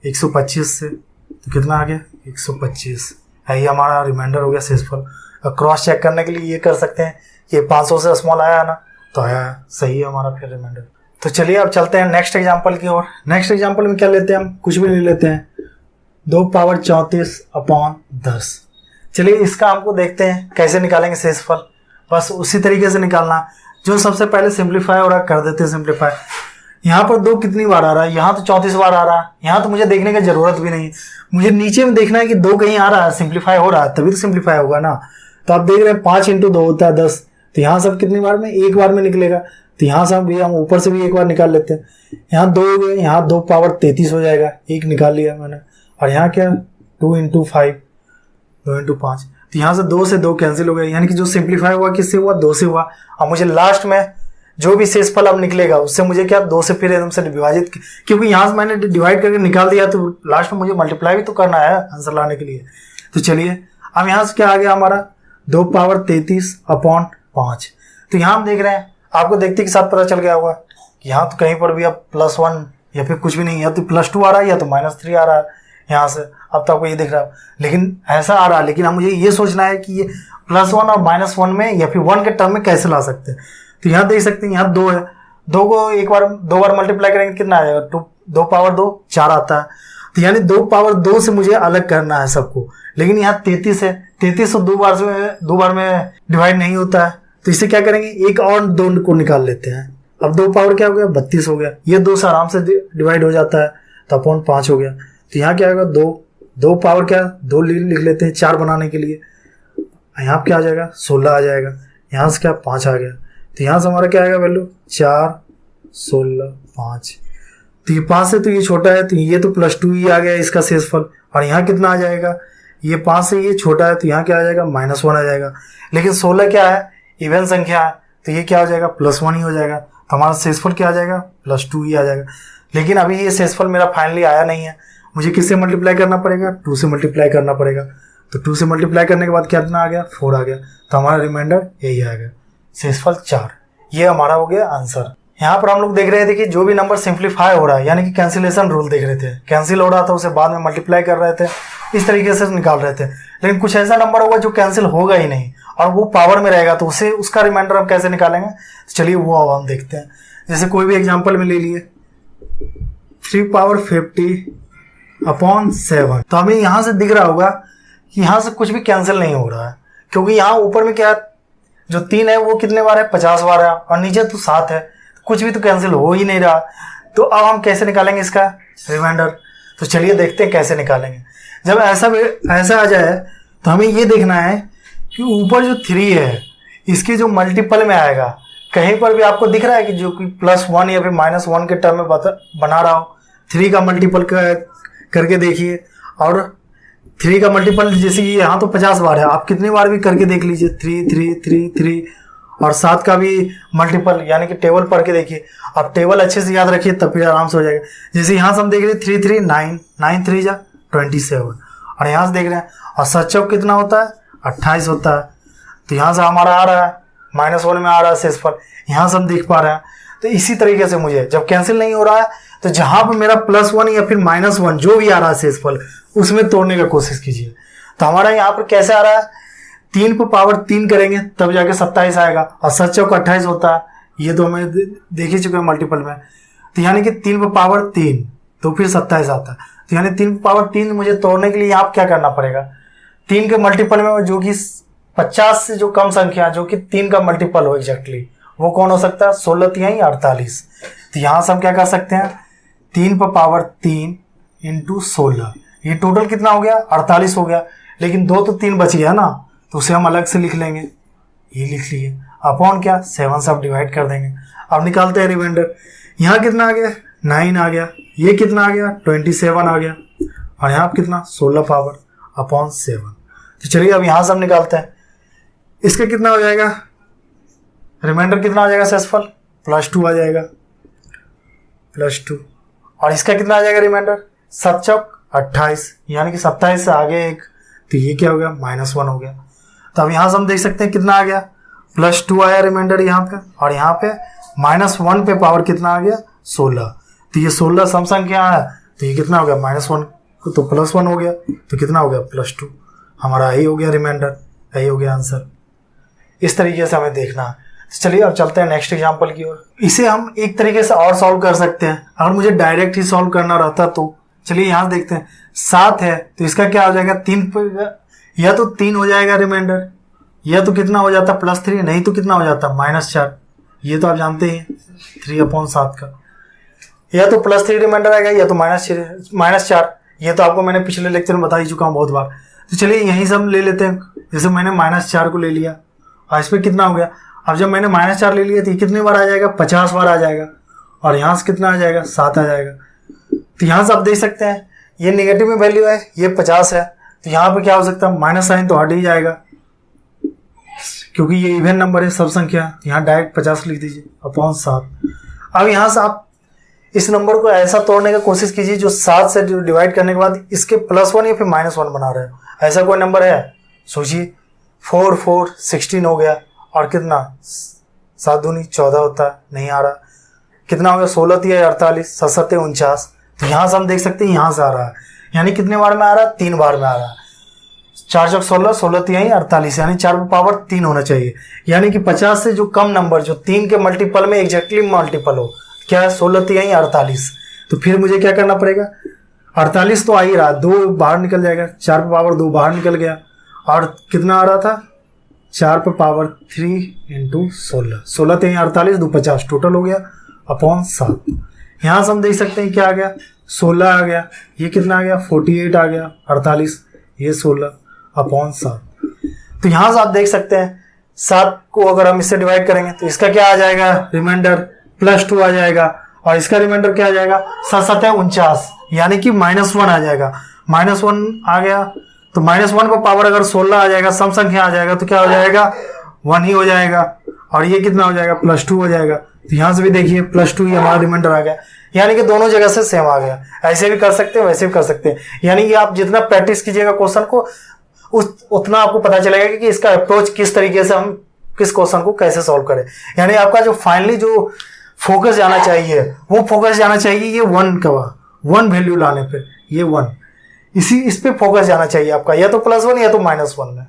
125 से, तो कितना आ गया 125। ये हमारा रिमाइंडर हो गया शेषफल। क्रॉस चेक करने के लिए ये कर सकते हैं, ये 500 से स्मॉल आया ना, तो आया सही है हमारा फिर रिमाइंडर। तो चलिए अब चलते हैं नेक्स्ट एग्जांपल की ओर। नेक्स्ट एग्जांपल में क्या लेते हैं हम, कुछ भी नहीं लेते हैं, 2 पावर 34 अपॉन 10। चलिए इसका हमको देखते हैं कैसे निकालेंगे शेषफल। बस उसी तरीके से निकालना, जो सबसे पहले सिंप्लीफाई हो रहा है कर देते हैं सिंप्लीफाई। यहाँ पर 2 कितनी बार आ रहा है, यहाँ तो 34 बार आ रहा है। यहाँ तो मुझे देखने की जरूरत भी नहीं, मुझे नीचे में देखना है कि 2 कहीं आ रहा है, सिंप्लीफाई हो रहा है, तभी तो सिंप्लीफाई होगा ना। तो आप देख रहे हैं 5 × 2 होता है 10। तो यहाँ सब कितनी बार में, एक बार में निकलेगा। तो यहाँ से हम ऊपर से भी एक बार निकाल लेते हैं। यहाँ 2 हो गए, यहाँ 2 पावर 33 हो जाएगा, एक निकाल लिया मैंने। और यहाँ क्या 2 × 5 2 × 5। तो यहाँ से 2 कैंसिल हो गए, यानी कि जो सिंप्लीफाई हुआ किससे हुआ 2 से हुआ। अब मुझे लास्ट में जो भी शेषफल अब निकलेगा उससे मुझे क्या 2 से फिर एकदम से विभाजित, क्योंकि यहाँ से मैंने डिवाइड करके निकाल दिया, तो लास्ट में मुझे मल्टीप्लाई भी तो करना है आंसर लाने के लिए। तो चलिए अब यहाँ से क्या आ गया हमारा 2 पावर 33 अपॉन 5। तो यहाँ हम देख रहे हैं, आपको देखते के साथ पता चल गया होगा कि यहाँ तो कहीं पर भी अब +1 या फिर कुछ भी नहीं, या तो +2 आ रहा है या तो -3 आ रहा है यहाँ से। अब तो आपको ये दिख रहा है, लेकिन ऐसा आ रहा है। लेकिन अब मुझे ये सोचना है कि ये +1 और -1 में या फिर 1 के टर्म में कैसे ला सकते हैं। तो यहाँ देख सकते हैं, यहाँ 2 है, 2 को 2 बार मल्टीप्लाई करेंगे कितना आ जाएगा 2 पावर 2 4 आता है। तो यानी 2 पावर 2 से मुझे अलग करना है सबको। लेकिन यहाँ 33 है, 33 तो 2 बार में डिवाइड नहीं होता है। तो इसे क्या करेंगे, एक और 2 को निकाल लेते हैं। अब 2 पावर क्या हो गया 32 हो गया, ये 2 से आराम से डिवाइड हो जाता है, तो अपॉन 5 हो गया। तो यहाँ क्या होगा 2 पावर क्या 2 लिख लेते हैं 4 बनाने के लिए। यहाँ क्या आ जाएगा 16 आ जाएगा, यहाँ से क्या 5 आ गया। तो यहाँ से हमारा क्या आएगा वैल्यू 4 16 5। तो ये 5 से तो ये छोटा है, तो ये तो +2 ही आ गया इसका शेषफल। और यहाँ कितना आ जाएगा, ये 5 से ये छोटा है, तो यहाँ क्या आ जाएगा -1 आ जाएगा। लेकिन 16 क्या है इवन संख्या है, तो ये क्या हो जाएगा +1 ही हो जाएगा। तो हमारा शेषफल क्या आ जाएगा +2 ही आ जाएगा। लेकिन अभी ये शेषफल मेरा फाइनली आया नहीं है, मुझे किससे मल्टीप्लाई करना पड़ेगा 2 से मल्टीप्लाई करना पड़ेगा। तो 2 से मल्टीप्लाई करने के बाद कितना आ गया 4 आ गया। तो हमारा रिमाइंडर यही आ गया शेषफल 4। ये हमारा हो गया आंसर। यहाँ पर हम लोग देख रहे थे कि जो भी नंबर सिंप्लीफाई हो रहा है, यानी कि कैंसिलेशन रूल देख रहे थे, कैंसिल हो रहा था उसे बाद में मल्टीप्लाई कर रहे थे, इस तरीके से निकाल रहे थे। लेकिन कुछ ऐसा नंबर होगा जो कैंसिल होगा ही नहीं और वो पावर में रहेगा, तो उसे उसका रिमाइंडर हम कैसे निकालेंगे, तो चलिए वो अब हम देखते हैं। जैसे कोई भी एग्जाम्पल में ले लिए 3 पावर 50 अपॉन 7। तो हमें यहाँ से दिख रहा होगा कि यहाँ से कुछ भी कैंसिल नहीं हो रहा है, क्योंकि यहाँ ऊपर में क्या जो 3 है वो कितने बार है 50 बार है, और नीचे तो 7 है, कुछ भी तो कैंसिल हो ही नहीं रहा। तो अब हम कैसे निकालेंगे इसका रिमाइंडर, तो चलिए देखते हैं कैसे निकालेंगे। जब ऐसा आ जाए तो हमें ये देखना है कि ऊपर जो 3 है इसके जो मल्टीपल में आएगा, कहीं पर भी आपको दिख रहा है कि जो कि +1 या फिर -1 के टर्म में बना रहा हो, 3 का मल्टीपल करके देखिए। और 3 का मल्टीपल जैसे कि यहाँ तो 50 बार है, आप कितनी बार भी करके देख लीजिए 3 3 3 3। और 7 का भी मल्टीपल यानी कि टेबल पढ़ के देखिए, आप टेबल अच्छे से याद रखिए तब फिर आराम से हो जाएगा। जैसे यहाँ से हम देख रहे हैं 3 3 9 9 3 जा 27, और यहाँ से देख रहे हैं और 7 चौक कितना होता है 28 होता है। तो यहाँ से हमारा आ रहा है -1 में आ रहा है शेषफल, यहाँ से हम देख पा रहे हैं। तो इसी तरीके से मुझे जब कैंसिल नहीं हो रहा है तो जहाँ पर मेरा +1 या फिर -1 जो भी आ रहा है शेषफल उसमें तोड़ने का कोशिश कीजिए। तो हमारा यहाँ पर कैसे आ रहा है 3 पर पावर 3 करेंगे तब जाके 27 आएगा, और 7 चौक 28 होता है, ये तो हमें देख ही चुके हैं मल्टीपल में। तो यानी कि 3 पर पावर 3 तो फिर 27 आता है। तो यानी 3 पर पावर 3 मुझे तोड़ने के लिए यहाँ क्या करना पड़ेगा, 3 के मल्टीपल में जो कि 50 से जो कम संख्या जो कि 3 का मल्टीपल हो एग्जैक्टली, वो कौन हो सकता है? 16 तिहाई 48। तो यहाँ से हम क्या कर सकते हैं, 3 पर पावर 3 इंटू 16, ये टोटल कितना हो गया? 48 हो गया। लेकिन 2 तो 3 बच गया ना, तो उसे हम अलग से लिख लेंगे, ये लिख लिए अपॉन क्या 7 से आप डिवाइड कर देंगे। अब निकालते हैं रिमाइंडर। यहाँ कितना आ गया? 9 आ गया। ये कितना आ गया? 27 आ गया। और यहाँ पर कितना? 16 पावर अपॉन 7। तो चलिए अब यहाँ से हम निकालते हैं। इसका कितना हो जाएगा? रिमाइंडर कितना आ जाएगा सेसफल? +2 आ जाएगा, +2। और इसका कितना आ जाएगा रिमाइंडर? 7 चौक 28, यानी कि 27 से आगे एक, तो ये क्या हो गया? -1 हो गया। तो अब यहाँ से हम देख सकते हैं कितना आ गया? +2 आया रिमाइंडर यहाँ पे, और यहाँ पे -1 पे पावर कितना आ गया? 16। तो ये 16 सम संख्या है, तो ये कितना हो गया? -1 तो +1 हो गया, तो कितना हो गया? +2। हमारा यही हो गया रिमाइंडर, यही हो गया आंसर। इस तरीके से हमें देखना है। चलिए अब चलते हैं नेक्स्ट एग्जांपल की ओर। इसे हम एक तरीके से और सॉल्व कर सकते हैं, अगर मुझे डायरेक्ट ही सॉल्व करना रहता तो। चलिए यहाँ देखते हैं, 7 है तो इसका क्या हो जाएगा? 3 पर, या तो 3 हो जाएगा रिमाइंडर, या तो कितना हो जाता? +3, नहीं तो कितना हो जाता? -4। ये तो आप जानते हैं 3/7 का, या तो +3 रिमाइंडर आएगा, या तो -4। ये तो आपको मैंने पिछले लेक्चर में बता ही चुका हूँ बहुत बार। तो चलिए यहीं से हम ले लेते हैं। जैसे मैंने -4 को ले लिया, और इस पर कितना हो गया? अब जब मैंने -4 ले लिया तो ये कितनी बार आ जाएगा? 50 बार आ जाएगा। और यहाँ से कितना आ जाएगा? 7 आ जाएगा। तो यहाँ से आप देख सकते हैं ये नेगेटिव में वैल्यू है, ये 50 है, तो यहाँ पे क्या हो सकता है? माइनस साइन तो हट ही जाएगा, क्योंकि ये इवन नंबर है, सब संख्या। यहाँ डायरेक्ट 50 लिख दीजिए अपॉन 7। अब यहाँ से आप इस नंबर को ऐसा तोड़ने की कोशिश कीजिए जो 7 से डिवाइड करने के बाद इसके +1 या फिर -1 बना रहे हो। ऐसा कोई नंबर है? सोचिए, 4 4 16 हो गया, और कितना 7 दूनी 14 होता है, नहीं आ रहा। कितना हो गया? 16 तिहाई 48, 7 7 49। तो यहाँ से हम देख सकते हैं यहाँ से आ रहा है, यानी कितने बार में आ रहा है? 3 बार में आ रहा है। 4 चौक 16, 16 तिहाई 48, यानी 4 पर पावर 3 होना चाहिए। यानी कि 50 से जो कम नंबर जो 3 के मल्टीपल में एग्जैक्टली मल्टीपल हो, क्या है? 16 तिहाई 48। तो फिर मुझे क्या करना पड़ेगा? 48 तो आ ही रहा, 2 बाहर निकल जाएगा, 4 पर पावर 2 बाहर निकल गया, और कितना आ रहा था? 4 पर पावर 3 इंटू 16, 16 तिहाई 48, 2 50, टोटल हो गया अपॉन 7। यहाँ से हम देख सकते हैं क्या आ गया? 16 आ गया। ये कितना आ गया? 48 आ गया, 48, ये 16 अपॉन 7। तो यहाँ से आप देख सकते हैं 7 को अगर हम इससे डिवाइड करेंगे तो इसका क्या आ जाएगा? रिमाइंडर +2 आ जाएगा, और इसका रिमाइंडर क्या आ जाएगा? 7 7 49, यानी कि -1 आ जाएगा। -1 आ गया, तो -1 पर पावर अगर 16 आ जाएगा, सम संख्या आ जाएगा, तो क्या हो जाएगा? 1 ही हो जाएगा। और ये कितना हो जाएगा? +2 हो जाएगा। तो यहाँ से भी देखिए +2 ही हमारा रिमाइंडर आ गया, यानी कि दोनों जगह से सेम आ गया। ऐसे भी कर सकते हैं, वैसे भी कर सकते हैं। यानी कि आप जितना प्रैक्टिस कीजिएगा क्वेश्चन को, उतना आपको पता चलेगा कि इसका अप्रोच किस तरीके से हम किस क्वेश्चन को कैसे सॉल्व करें। यानी आपका जो फाइनली जो फोकस जाना चाहिए, वो फोकस जाना चाहिए ये 1 का, 1 वैल्यू लाने पे, ये 1 इस पे फोकस जाना चाहिए आपका, या तो +1 या तो -1 में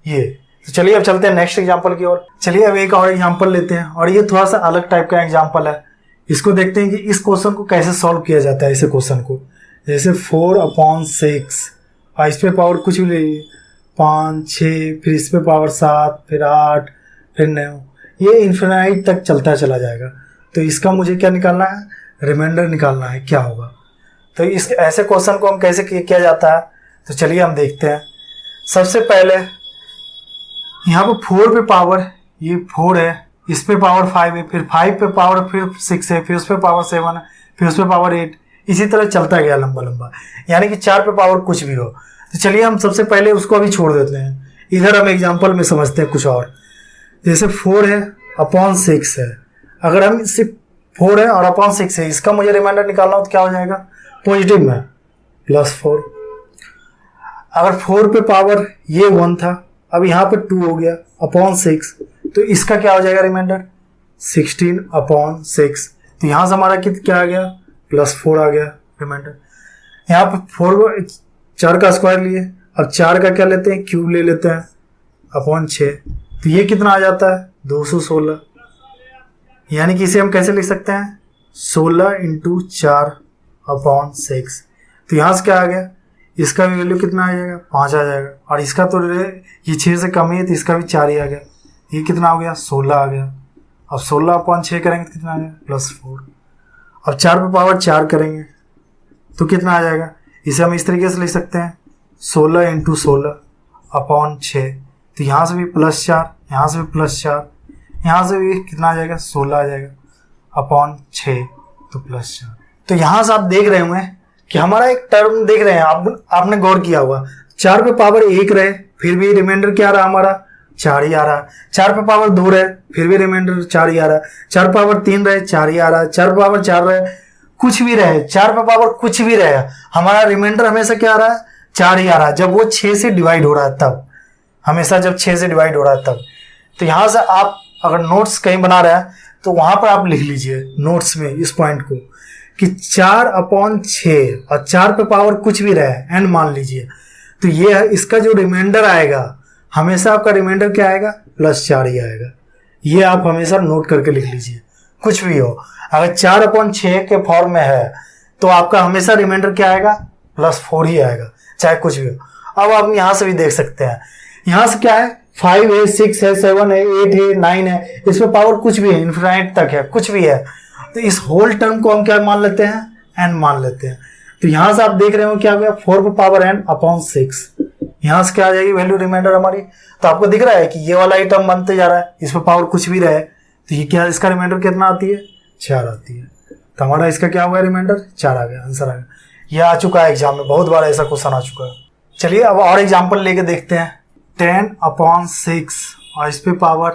ये। तो चलिए अब चलते हैं नेक्स्ट एग्जांपल की ओर। चलिए अब एक और एग्जांपल लेते हैं, और ये थोड़ा सा अलग टाइप का एग्जांपल है। इसको देखते हैं कि इस क्वेश्चन को कैसे सॉल्व किया जाता है। ऐसे क्वेश्चन को जैसे 4/6, और इस पे पावर कुछ भी ले, 5 6, फिर इस पे पावर 7, फिर 8, फिर 9, ये इन्फिनाइट तक चलता चला जाएगा। तो इसका मुझे क्या निकालना है? रिमाइंडर निकालना है, क्या होगा। तो इस ऐसे क्वेश्चन को हम कैसे किया जाता है, तो चलिए हम देखते हैं। सबसे पहले यहाँ पर 4 पे पावर, ये 4 है, इस पे पावर 5 है, फिर 5 पे पावर फिर 6 है, फिर उस पे पावर 7 है, फिर उस पे पावर 8, इसी तरह चलता गया लंबा लंबा, यानी कि 4 पे पावर कुछ भी हो। तो चलिए हम सबसे पहले उसको अभी छोड़ देते हैं, इधर हम एग्जांपल में समझते हैं कुछ और। जैसे 4 है अपॉन 6 है, अगर हम सिर्फ 4 है और अपॉन 6 है, इसका मुझे रिमाइंडर निकालना हो तो क्या हो जाएगा? पॉजिटिव में +4। अगर 4 पे पावर ये 1 था, अब यहाँ पे 2 हो गया अपॉन 6, तो इसका क्या हो जाएगा रिमाइंडर? 16/6। तो यहाँ से हमारा क्या आ गया? +4 आ गया रिमाइंडर। यहाँ पे 4 का स्क्वायर लिए, अब 4 का क्या लेते हैं? क्यूब ले लेते हैं अपॉन 6, तो ये कितना आ जाता है? 216। यानी कि इसे हम कैसे लिख सकते हैं? 16 × 4/6। तो यहाँ से क्या आ गया? इसका भी वैल्यू कितना आ जाएगा 5 आ जाएगा। और इसका तो ये 6 से कम ही है तो इसका भी 4 ही आ गया। ये कितना हो गया 16 आ गया। अब 16/6 करेंगे तो कितना आ गया +4। अब 4 पे पावर 4 करेंगे तो कितना आ जाएगा, इसे हम इस तरीके से लिख सकते हैं 16 × 16/6। तो यहाँ से भी +4, यहाँ से भी +4, यहाँ से भी कितना आ जाएगा 16 आ जाएगा /6 तो +4। तो यहाँ से आप देख रहे होंगे कि हमारा एक टर्म देख रहे हैं, आपने गौर किया होगा 4 पे पावर 1 रहे फिर भी रिमाइंडर क्या रहा हमारा 4 ही आ रहा है। 4 पे पावर 2 रहे फिर भी रिमाइंडर 4 ही आ रहा है। 4 पे पावर 3 रहे 4 ही आ रहा है। 4 पे पावर 4 रहे कुछ भी रहे, 4 पे पावर कुछ भी रहे, हमारा रिमाइंडर हमेशा क्या आ रहा है 4 ही आ रहा है। जब वो 6 से डिवाइड हो रहा है तब, हमेशा जब 6 से डिवाइड हो रहा है तब। तो यहाँ से आप अगर नोट्स कहीं बना रहे हैं तो वहां पर आप लिख लीजिए नोट्स में इस पॉइंट को कि 4/6 और 4 पे पावर कुछ भी रहे n मान लीजिए, तो ये इसका जो रिमाइंडर आएगा हमेशा आपका रिमाइंडर क्या आएगा +4 ही आएगा। ये आप हमेशा नोट करके लिख लीजिए। कुछ भी हो, अगर 4/6 के फॉर्म में है तो आपका हमेशा रिमाइंडर क्या आएगा +4 ही आएगा, चाहे कुछ भी हो। अब आप यहाँ से भी देख सकते हैं, यहाँ से क्या है 5 है 6 है 7 है 8 है 9 है, इसमें पावर कुछ भी है, इन्फिनाइट तक है, कुछ भी है। तो इस होल टर्म को हम क्या मान लेते हैं n मान लेते हैं। तो यहाँ से आप देख रहे हो क्या हो गया 4 पे पावर n/6। यहाँ से क्या आ जाएगी वैल्यू रिमाइंडर हमारी। तो आपको दिख रहा है कि ये वाला ही टर्म बनते जा रहा है, इस पर पावर कुछ भी रहे तो ये क्या, इसका रिमाइंडर कितना आती है 4 आती है। तो हमारा इसका क्या हुआ रिमाइंडर 4 आ गया, आंसर आ गया। ये आ चुका है एग्जाम में, बहुत बार ऐसा क्वेश्चन आ चुका है। चलिए अब और एग्जाम्पल लेके देखते हैं। 10/6 और इस पे पावर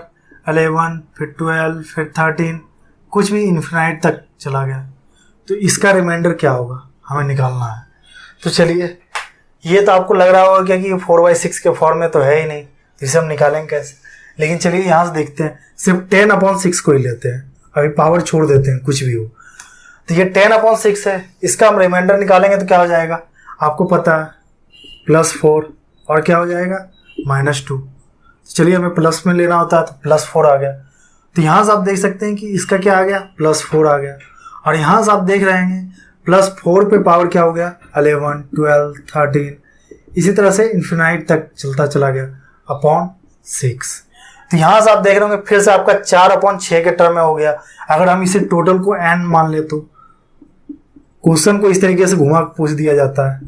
11 फिर 12 फिर 13 कुछ भी इन्फिनाइट तक चला गया, तो इसका रिमाइंडर क्या होगा हमें निकालना है। तो चलिए, ये तो आपको लग रहा होगा क्या कि 4/6 के फॉर्म में तो है ही नहीं, इसे हम निकालेंगे कैसे। लेकिन चलिए यहाँ से देखते हैं, सिर्फ 10/6 को ही लेते हैं, अभी पावर छोड़ देते हैं कुछ भी हो। तो ये 10/6 है, इसका हम रिमाइंडर निकालेंगे तो क्या हो जाएगा आपको पता है +4 और क्या हो जाएगा -2। तो चलिए हमें प्लस में लेना होता है तो +4 आ गया। तो यहाँ से आप देख सकते हैं कि इसका क्या आ गया +4 आ गया। और यहाँ से आप देख रहे हैं +4 पे पावर क्या हो गया 11 12 13 इसी तरह से इन्फिनाइट तक चलता चला गया /6। तो यहाँ से आप देख रहे होंगे फिर से आपका 4/6 के टर्म में हो गया। अगर हम इसे टोटल को n मान ले तो क्वेश्चन को इस तरीके से घुमा पूछ दिया जाता है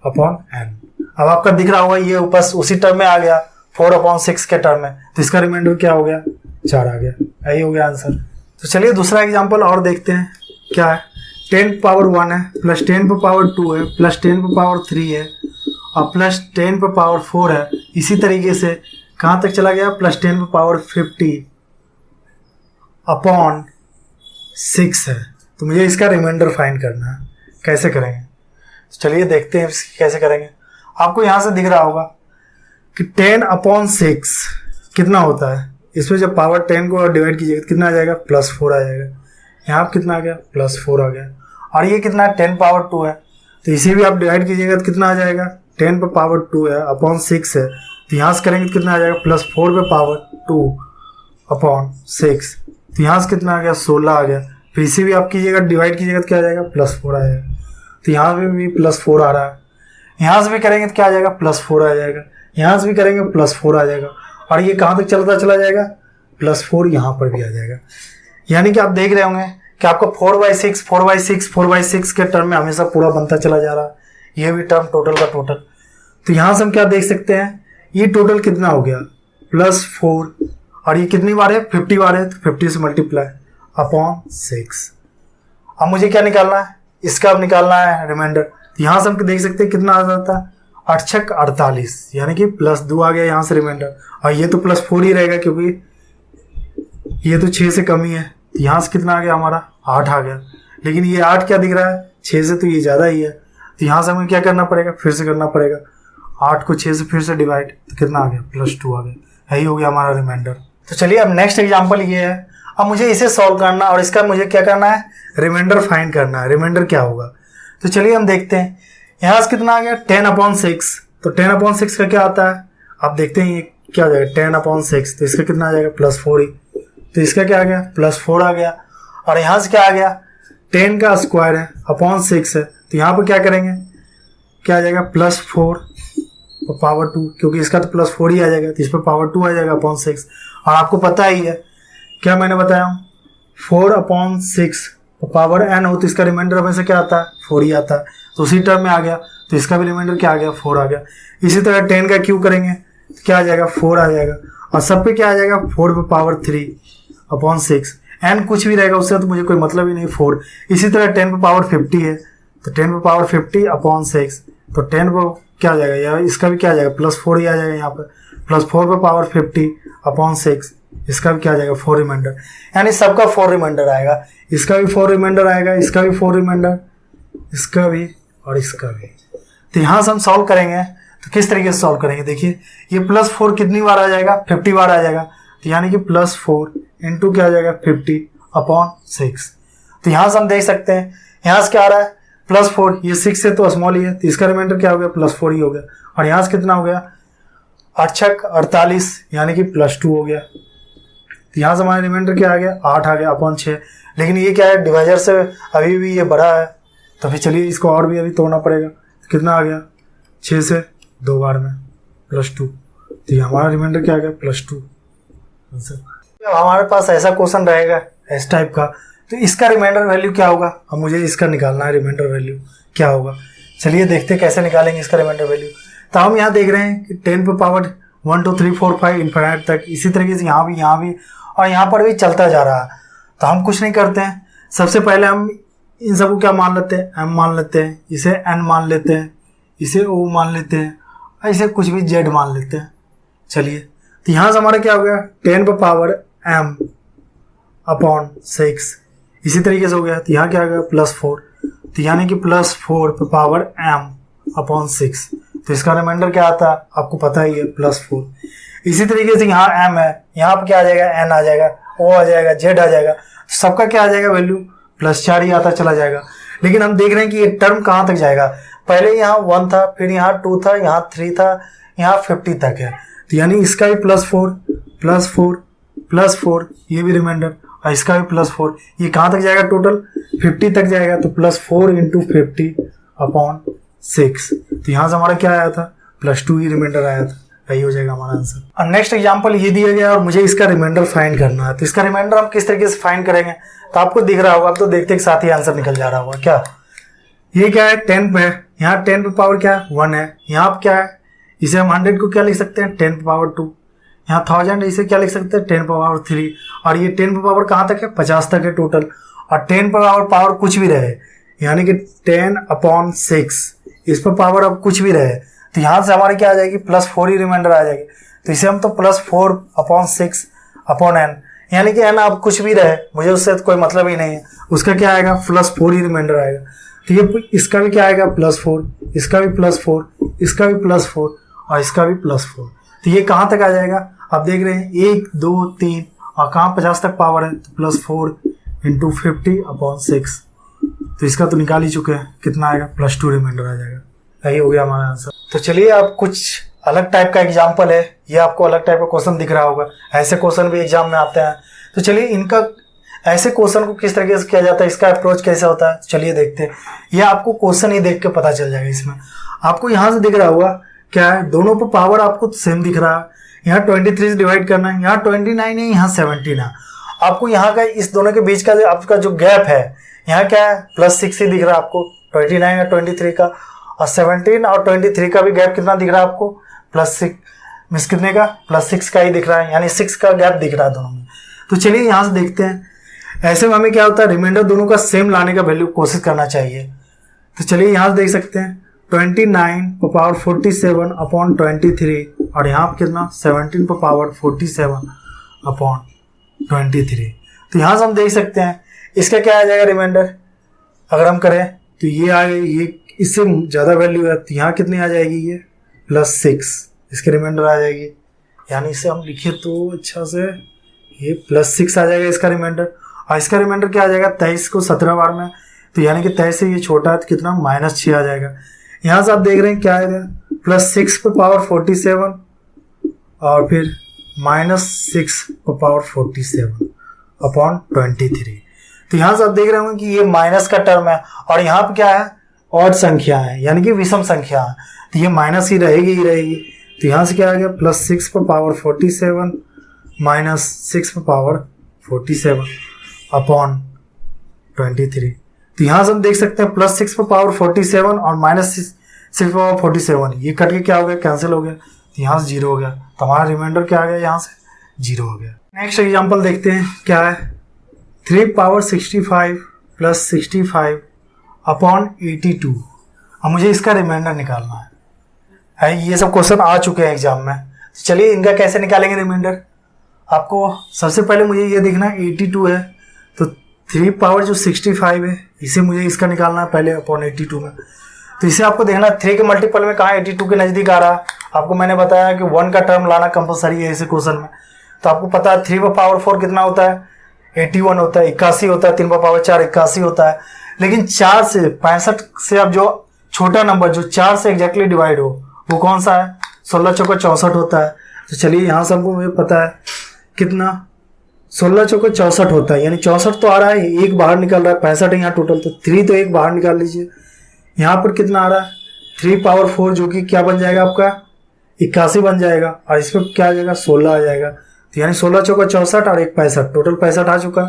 /n। अब आपका दिख रहा होगा ये बस उसी टर्म में आ गया 4/6 के टर्म में, तो इसका रिमाइंडर क्या हो गया 4 आ गया। यही हो गया आंसर। तो चलिए दूसरा एग्जांपल और देखते हैं क्या है। 10 पे पावर 1 है प्लस 10 पे पावर 2 है प्लस 10 पे पावर 3 है और प्लस 10 पे पावर 4 है। इसी तरीके से कहाँ तक चला गया +10 पे पावर 50/6 है। तो मुझे इसका रिमाइंडर फाइंड करना है, कैसे करेंगे। तो चलिए देखते हैं कैसे करेंगे। आपको यहाँ से दिख रहा होगा कि 10/6 कितना होता है, इसमें जब पावर 10 को डिवाइड कीजिएगा तो कितना आ जाएगा +4 आ जाएगा। यहाँ कितना आ गया +4 आ गया। और ये कितना है 10 पावर 2 है, तो इसे भी आप डिवाइड कीजिएगा तो कितना आ जाएगा 10 पे पावर 2 है /6 है। तो यहाँ से करेंगे तो कितना आ जाएगा +4 पे पावर 2/6। तो यहाँ से कितना आ गया 16 आ गया। फिर इसे भी आप कीजिएगा डिवाइड कीजिएगा तो क्या आ जाएगा +4 आ जाएगा। तो यहाँ पे भी +4 आ रहा है, यहाँ से भी करेंगे तो क्या आ जाएगा +4 आ जाएगा, यहाँ से भी करेंगे +4 आ जाएगा। और ये कहाँ तक चलता चला जाएगा +4 यहाँ पर भी आ जाएगा। यानी कि आप देख रहे होंगे कि आपका 4/6 4/6 4/6 के टर्म में हमेशा पूरा बनता चला जा रहा है। ये भी टर्म टोटल का टोटल। तो यहाँ से हम क्या देख सकते हैं, ये टोटल कितना हो गया +4 और ये कितनी बार है 50 बार है, तो 50 से मल्टीप्लाई /6। अब मुझे क्या निकालना है, इसका अब निकालना है रिमाइंडर। तो यहाँ से हम देख सकते हैं कितना आ जाता है 8×6 48 यानी कि +2 आ गया यहाँ से रिमाइंडर। और ये तो +4 ही रहेगा क्योंकि ये तो 6 से कम ही है। यहाँ से कितना आ गया हमारा 8 आ गया। लेकिन ये 8 क्या दिख रहा है 6 से, तो ये ज़्यादा ही है। तो यहाँ से हमें क्या करना पड़ेगा, फिर से करना पड़ेगा 8 को 6 से फिर से डिवाइड, तो कितना आ गया +2 आ गया। यही हो गया हमारा रिमाइंडर। तो चलिए अब नेक्स्ट एग्जाम्पल ये है। अब मुझे इसे सॉल्व करना और इसका मुझे क्या करना है रिमाइंडर फाइंड करना है। रिमाइंडर क्या होगा, तो चलिए हम देखते हैं। यहाँ से कितना आ गया 10/6। तो 10/6 का क्या आता है आप देखते हैं, ये क्या हो जाएगा 10/6। तो इसका कितना आ जाएगा +4 ही। तो इसका क्या आ गया +4 आ गया। और यहाँ से क्या आ गया 10 का स्क्वायर है /6 है। तो यहाँ पर क्या करेंगे क्या आ जाएगा +4 पावर 2, क्योंकि इसका तो +4 ही आ जाएगा, तो इस पर पावर 2 आ जाएगा अपॉन 6। और आपको पता ही है क्या मैंने बताया, 4/6 पावर n हो तो इसका रिमाइंडर हमेशा क्या आता है, 4 ही आता है। तो उसी टर्म में आ गया, तो इसका भी रिमाइंडर क्या आ गया, 4 आ गया। इसी तरह 10 का क्यू करेंगे तो क्या आ जाएगा, 4 आ जाएगा। और सब पे क्या आ जाएगा, 4/3/6। n कुछ भी रहेगा उससे तो मुझे कोई मतलब ही नहीं, 4। इसी तरह 10/50 है, तो 10/50/6, तो 10 पर क्या आ जाएगा यार, इसका भी क्या आ जाएगा, +4 ही आ जाएगा यहाँ पर। +4/50/6, इसका भी क्या आ जाएगा, 4 रिमाइंडर। यानी सबका 4 रिमाइंडर आएगा, इसका भी 4 रिमाइंडर आएगा, इसका भी 4 रिमाइंडर, इसका भी और इसका भी। तो यहाँ से हम सॉल्व करेंगे तो किस तरीके से सॉल्व करेंगे, देखिए ये +4 कितनी बार आ जाएगा, 50 बार आ जाएगा। तो यानी कि +4 इंटू क्या आ जाएगा, 50/6। तो यहाँ से हम देख सकते हैं, यहाँ से क्या आ रहा है, +4, ये 6 है तो स्मॉल ही है, तो इसका रिमाइंडर क्या हो गया, +4 ही हो गया। और यहाँ से कितना हो गया, 8×6 = 48, यानी कि +2 हो गया। तो यहाँ से हमारा रिमाइंडर क्या आ गया, 8 आ गया अपॉन 6। लेकिन ये क्या है, डिवाइजर से अभी भी ये बड़ा है, तो फिर चलिए इसको और भी अभी तोड़ना पड़ेगा। तो कितना आ गया, 6 से 2 बार में +2, तो ये हमारा रिमाइंडर क्या आ गया, +2 आंसर। हमारे पास ऐसा क्वेश्चन रहेगा इस टाइप का, तो इसका रिमाइंडर वैल्यू क्या होगा, अब मुझे इसका निकालना है रिमाइंडर वैल्यू क्या होगा। चलिए देखते हैं कैसे निकालेंगे इसका रिमाइंडर वैल्यू। तो हम यहाँ देख रहे हैं कि 10⁻1 2 3 4 5 इन्फिनिट तक, इसी तरीके से यहाँ भी और यहाँ पर भी चलता जा रहा है। तो हम कुछ नहीं करते हैं, सबसे पहले हम इन सबको क्या मान लेते हैं, m मान लेते हैं, इसे n मान लेते हैं, इसे o मान लेते हैं, ऐसे कुछ भी z मान लेते हैं। चलिए तो यहाँ से हमारा क्या हो गया, 10⁻m/6, इसी तरीके से हो गया। तो यहाँ क्या आ गया, +4, तो यानी कि +4/m/6। तो इसका रिमाइंडर क्या आता है, आपको पता ही है, +4। इसी तरीके से यहाँ m है, यहाँ पर क्या आ जाएगा, n आ जाएगा, o आ जाएगा, z आ जाएगा, सबका क्या आ जाएगा वैल्यू, +4 ही आता चला जाएगा। लेकिन हम देख रहे हैं कि ये टर्म कहाँ तक जाएगा, पहले यहाँ 1 था, फिर यहाँ 2 था, यहाँ 3 था, यहाँ 50 तक है। तो यानी इसका भी +4, ये भी रिमाइंडर, और इसका भी +4, ये कहाँ तक जाएगा, टोटल 50 तक जाएगा। तो +4 × 50/6, तो यहाँ से हमारा क्या आया था, +2 ही रिमाइंडर आया था, यही हो जाएगा हमारा आंसर। और नेक्स्ट एग्जांपल ये दिया गया और मुझे इसका रिमाइंडर फाइंड करना है। तो इसका रिमाइंडर हम किस तरीके से फाइंड करेंगे, तो आपको दिख रहा होगा, आप तो देखते के साथ ही आंसर निकल जा रहा होगा। क्या ये क्या है, 10 पे है, यहाँ 10 पे पावर क्या है, 1 है। यहाँ पे क्या है, इसे हम 100 को क्या लिख सकते हैं, 10⁻2। यहाँ 1000 इसे क्या लिख सकते हैं, 10⁻3। और ये 10 पे पावर कहाँ तक है, 50 तक है टोटल। और 10 पे पावर कुछ भी रहे, यानी कि 10/6, इस पर पावर अब कुछ भी रहे, तो यहाँ से हमारे क्या आ जाएगी, +4 ही रिमाइंडर आ जाएगी। तो इसे हम तो +4/6/n, यानी कि n अब कुछ भी रहे, मुझे उससे तो कोई मतलब ही नहीं है, उसका क्या आएगा, +4 ही रिमाइंडर आएगा। तो ये इसका भी क्या आएगा, +4, इसका भी +4, इसका भी +4 और इसका भी +4। तो ये कहाँ तक आ जाएगा, आप देख रहे हैं 1 2 3 और कहाँ 50 तक पावर है, तो +4 × 50/6। तो इसका तो निकाल ही चुके हैं, कितना आएगा, +2 रिमाइंडर आ जाएगा। यही हो गया हमारा आंसर। तो चलिए अब कुछ अलग टाइप का एग्जाम्पल है, ये आपको अलग टाइप का क्वेश्चन दिख रहा होगा, ऐसे क्वेश्चन भी एग्जाम में आते हैं। तो चलिए इनका ऐसे क्वेश्चन को किस तरीके से किया जाता है, इसका अप्रोच कैसे होता है, चलिए देखते हैं। ये आपको क्वेश्चन ही देख के पता चल जाएगा। इसमें आपको यहाँ से दिख रहा होगा क्या है, दोनों पर पावर आपको सेम दिख रहा है। यहाँ 23 से डिवाइड करना है, यहाँ 29 है, यहाँ 17 है। आपको यहाँ का इस दोनों के बीच का आपका जो गैप है, यहाँ क्या है, +6 ही दिख रहा है आपको, 29 और 23 का। और 17 और 23 का भी गैप कितना दिख रहा है आपको, +6, मिस कितने का, +6 का ही दिख रहा है, यानी 6 का गैप दिख रहा है दोनों में। तो चलिए यहाँ से देखते हैं, ऐसे में हमें क्या होता है, रिमाइंडर दोनों का सेम लाने का वैल्यू कोशिश करना चाहिए। तो चलिए यहाँ से देख सकते हैं 29/47/23 और यहाँ पर कितना 17/47/23। तो यहाँ से हम देख सकते हैं इसका क्या आ जाएगा रिमाइंडर, अगर हम करें तो ये आ गई, ये इससे ज़्यादा वैल्यू है, तो यहाँ कितनी आ जाएगी, ये +6 इसके रिमाइंडर आ जाएगी। यानी इसे हम लिखे तो अच्छा से, ये +6 आ जाएगा इसका रिमाइंडर। और इसका रिमाइंडर क्या आ जाएगा, 23 को 17 बार में, तो यानी कि 23 से ये छोटा है तो कितना -6 आ जाएगा। यहाँ से आप देख रहे हैं क्या आएगा, +6/47 और फिर -6/47/23। तो यहाँ से आप देख रहे होंगे कि ये माइनस का टर्म है और यहाँ पे क्या है, ऑड संख्या है यानी कि विषम संख्या है, तो ये माइनस ही रहेगी। तो यहाँ से क्या आ गया +6 पर पावर 47 -6 पर पावर 47 अपॉन 23। तो यहाँ से हम देख सकते हैं +6 पर पावर 47 और -6 पर पावर 47, ये कट के क्या हो गया, कैंसिल हो गया। तो यहाँ से 0 हो गया, तो हमारा रिमाइंडर क्या आ गया, यहाँ से 0 हो गया। नेक्स्ट एग्जाम्पल देखते हैं क्या है। 3 पावर 65 + 65 अपॉन 82। अब मुझे इसका रिमाइंडर निकालना है। ये सब क्वेश्चन आ चुके हैं एग्जाम में, तो चलिए इनका कैसे निकालेंगे रिमाइंडर। आपको सबसे पहले मुझे ये देखना है 82 है, तो 3 पावर जो 65 है इसे मुझे इसका निकालना है पहले अपॉन 82 में। तो इसे आपको देखना 3 के मल्टीपल में कहाँ 82 के नज़दीक आ रहा है। आपको मैंने बताया कि 1 का टर्म लाना कंपलसरी है इसे क्वेश्चन में। तो आपको पता है 3 पर पावर 4 कितना होता है, 81 होता है, 81 होता है। 3 पर पावर 4 81 होता है। लेकिन 4 से 65 से अब जो छोटा नंबर जो 4 से एग्जैक्टली डिवाइड हो वो कौन सा है, 16 चौका 64 होता है। तो चलिए यहाँ से हमको मुझे पता है कितना, 16 चौका 64 होता है, यानी 64 तो आ रहा है, एक बाहर निकल रहा है, 65 है यहाँ टोटल, तो 3 तो एक बाहर निकाल लीजिए। यहाँ पर कितना आ रहा है 3 पावर 4 जो कि क्या बन जाएगा आपका 81 बन जाएगा, और इस पर क्या आ जाएगा 16 आ जाएगा। तो यानी 16 चौका 64 और 1 65, टोटल 65 आ चुका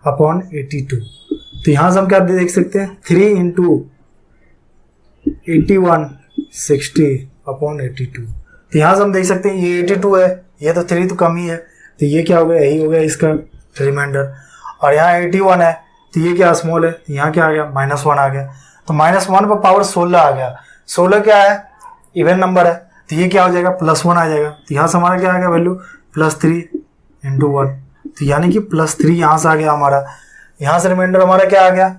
अपॉन 82। तो यहाँ से हम क्या देख सकते हैं 3 × 81 60 अपॉन 82। तो यहाँ से हम देख सकते हैं ये 82 है, ये तो 3 तो कम ही है, तो ये क्या हो गया, यही हो गया इसका रिमाइंडर। और यहाँ 81 है, तो ये क्या स्मॉल है, यहाँ क्या आ गया -1 आ गया। तो -1 पर पावर 16 आ गया। 16 क्या है, इवन नंबर है, तो ये क्या हो जाएगा +1 आ जाएगा। तो यहाँ से हमारा क्या आ गया वैल्यू +3 × 1, तो यानी कि +3 यहाँ से आ गया हमारा। यहाँ से रिमाइंडर हमारा क्या आ गया,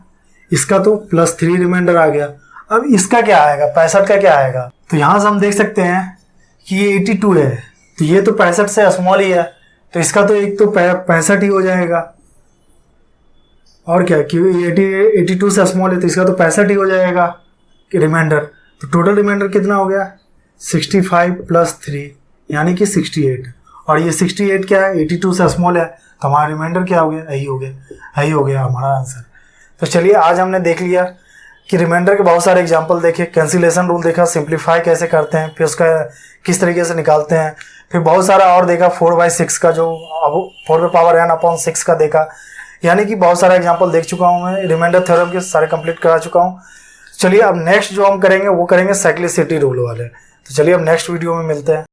इसका तो +3 रिमाइंडर आ गया। अब इसका क्या आएगा, 65 का क्या आएगा। तो यहाँ से हम देख सकते हैं कि ये 82 है, तो ये तो 65 से स्मॉल ही है, तो इसका तो एक तो 65 ही हो जाएगा। और क्या, क्योंकि 82 से स्मॉल है तो इसका तो 65 ही हो जाएगा रिमाइंडर। तो टोटल रिमाइंडर कितना हो गया 65 + 3 यानी कि 68। और ये 68 क्या है, 82 से स्मॉल है, तो हमारा रिमाइंडर क्या हो गया, यही हो गया हमारा आंसर। तो चलिए आज हमने देख लिया कि रिमाइंडर के बहुत सारे एग्जाम्पल देखे, कैंसिलेशन रूल देखा, सिंप्लीफाई कैसे करते हैं, फिर उसका किस तरीके से निकालते हैं, फिर बहुत सारा और देखा 4/6 का, जो अब 4 पे पावर n अपॉन 6 का देखा। यानी कि बहुत सारा एग्जाम्पल देख चुका हूँ मैं, रिमाइंडर थ्योरम के सारे कंप्लीट करा चुका हूँ। चलिए अब नेक्स्ट जो हम करेंगे वो करेंगे साइक्लिसिटी रूल वाले। तो चलिए अब नेक्स्ट वीडियो में मिलते हैं।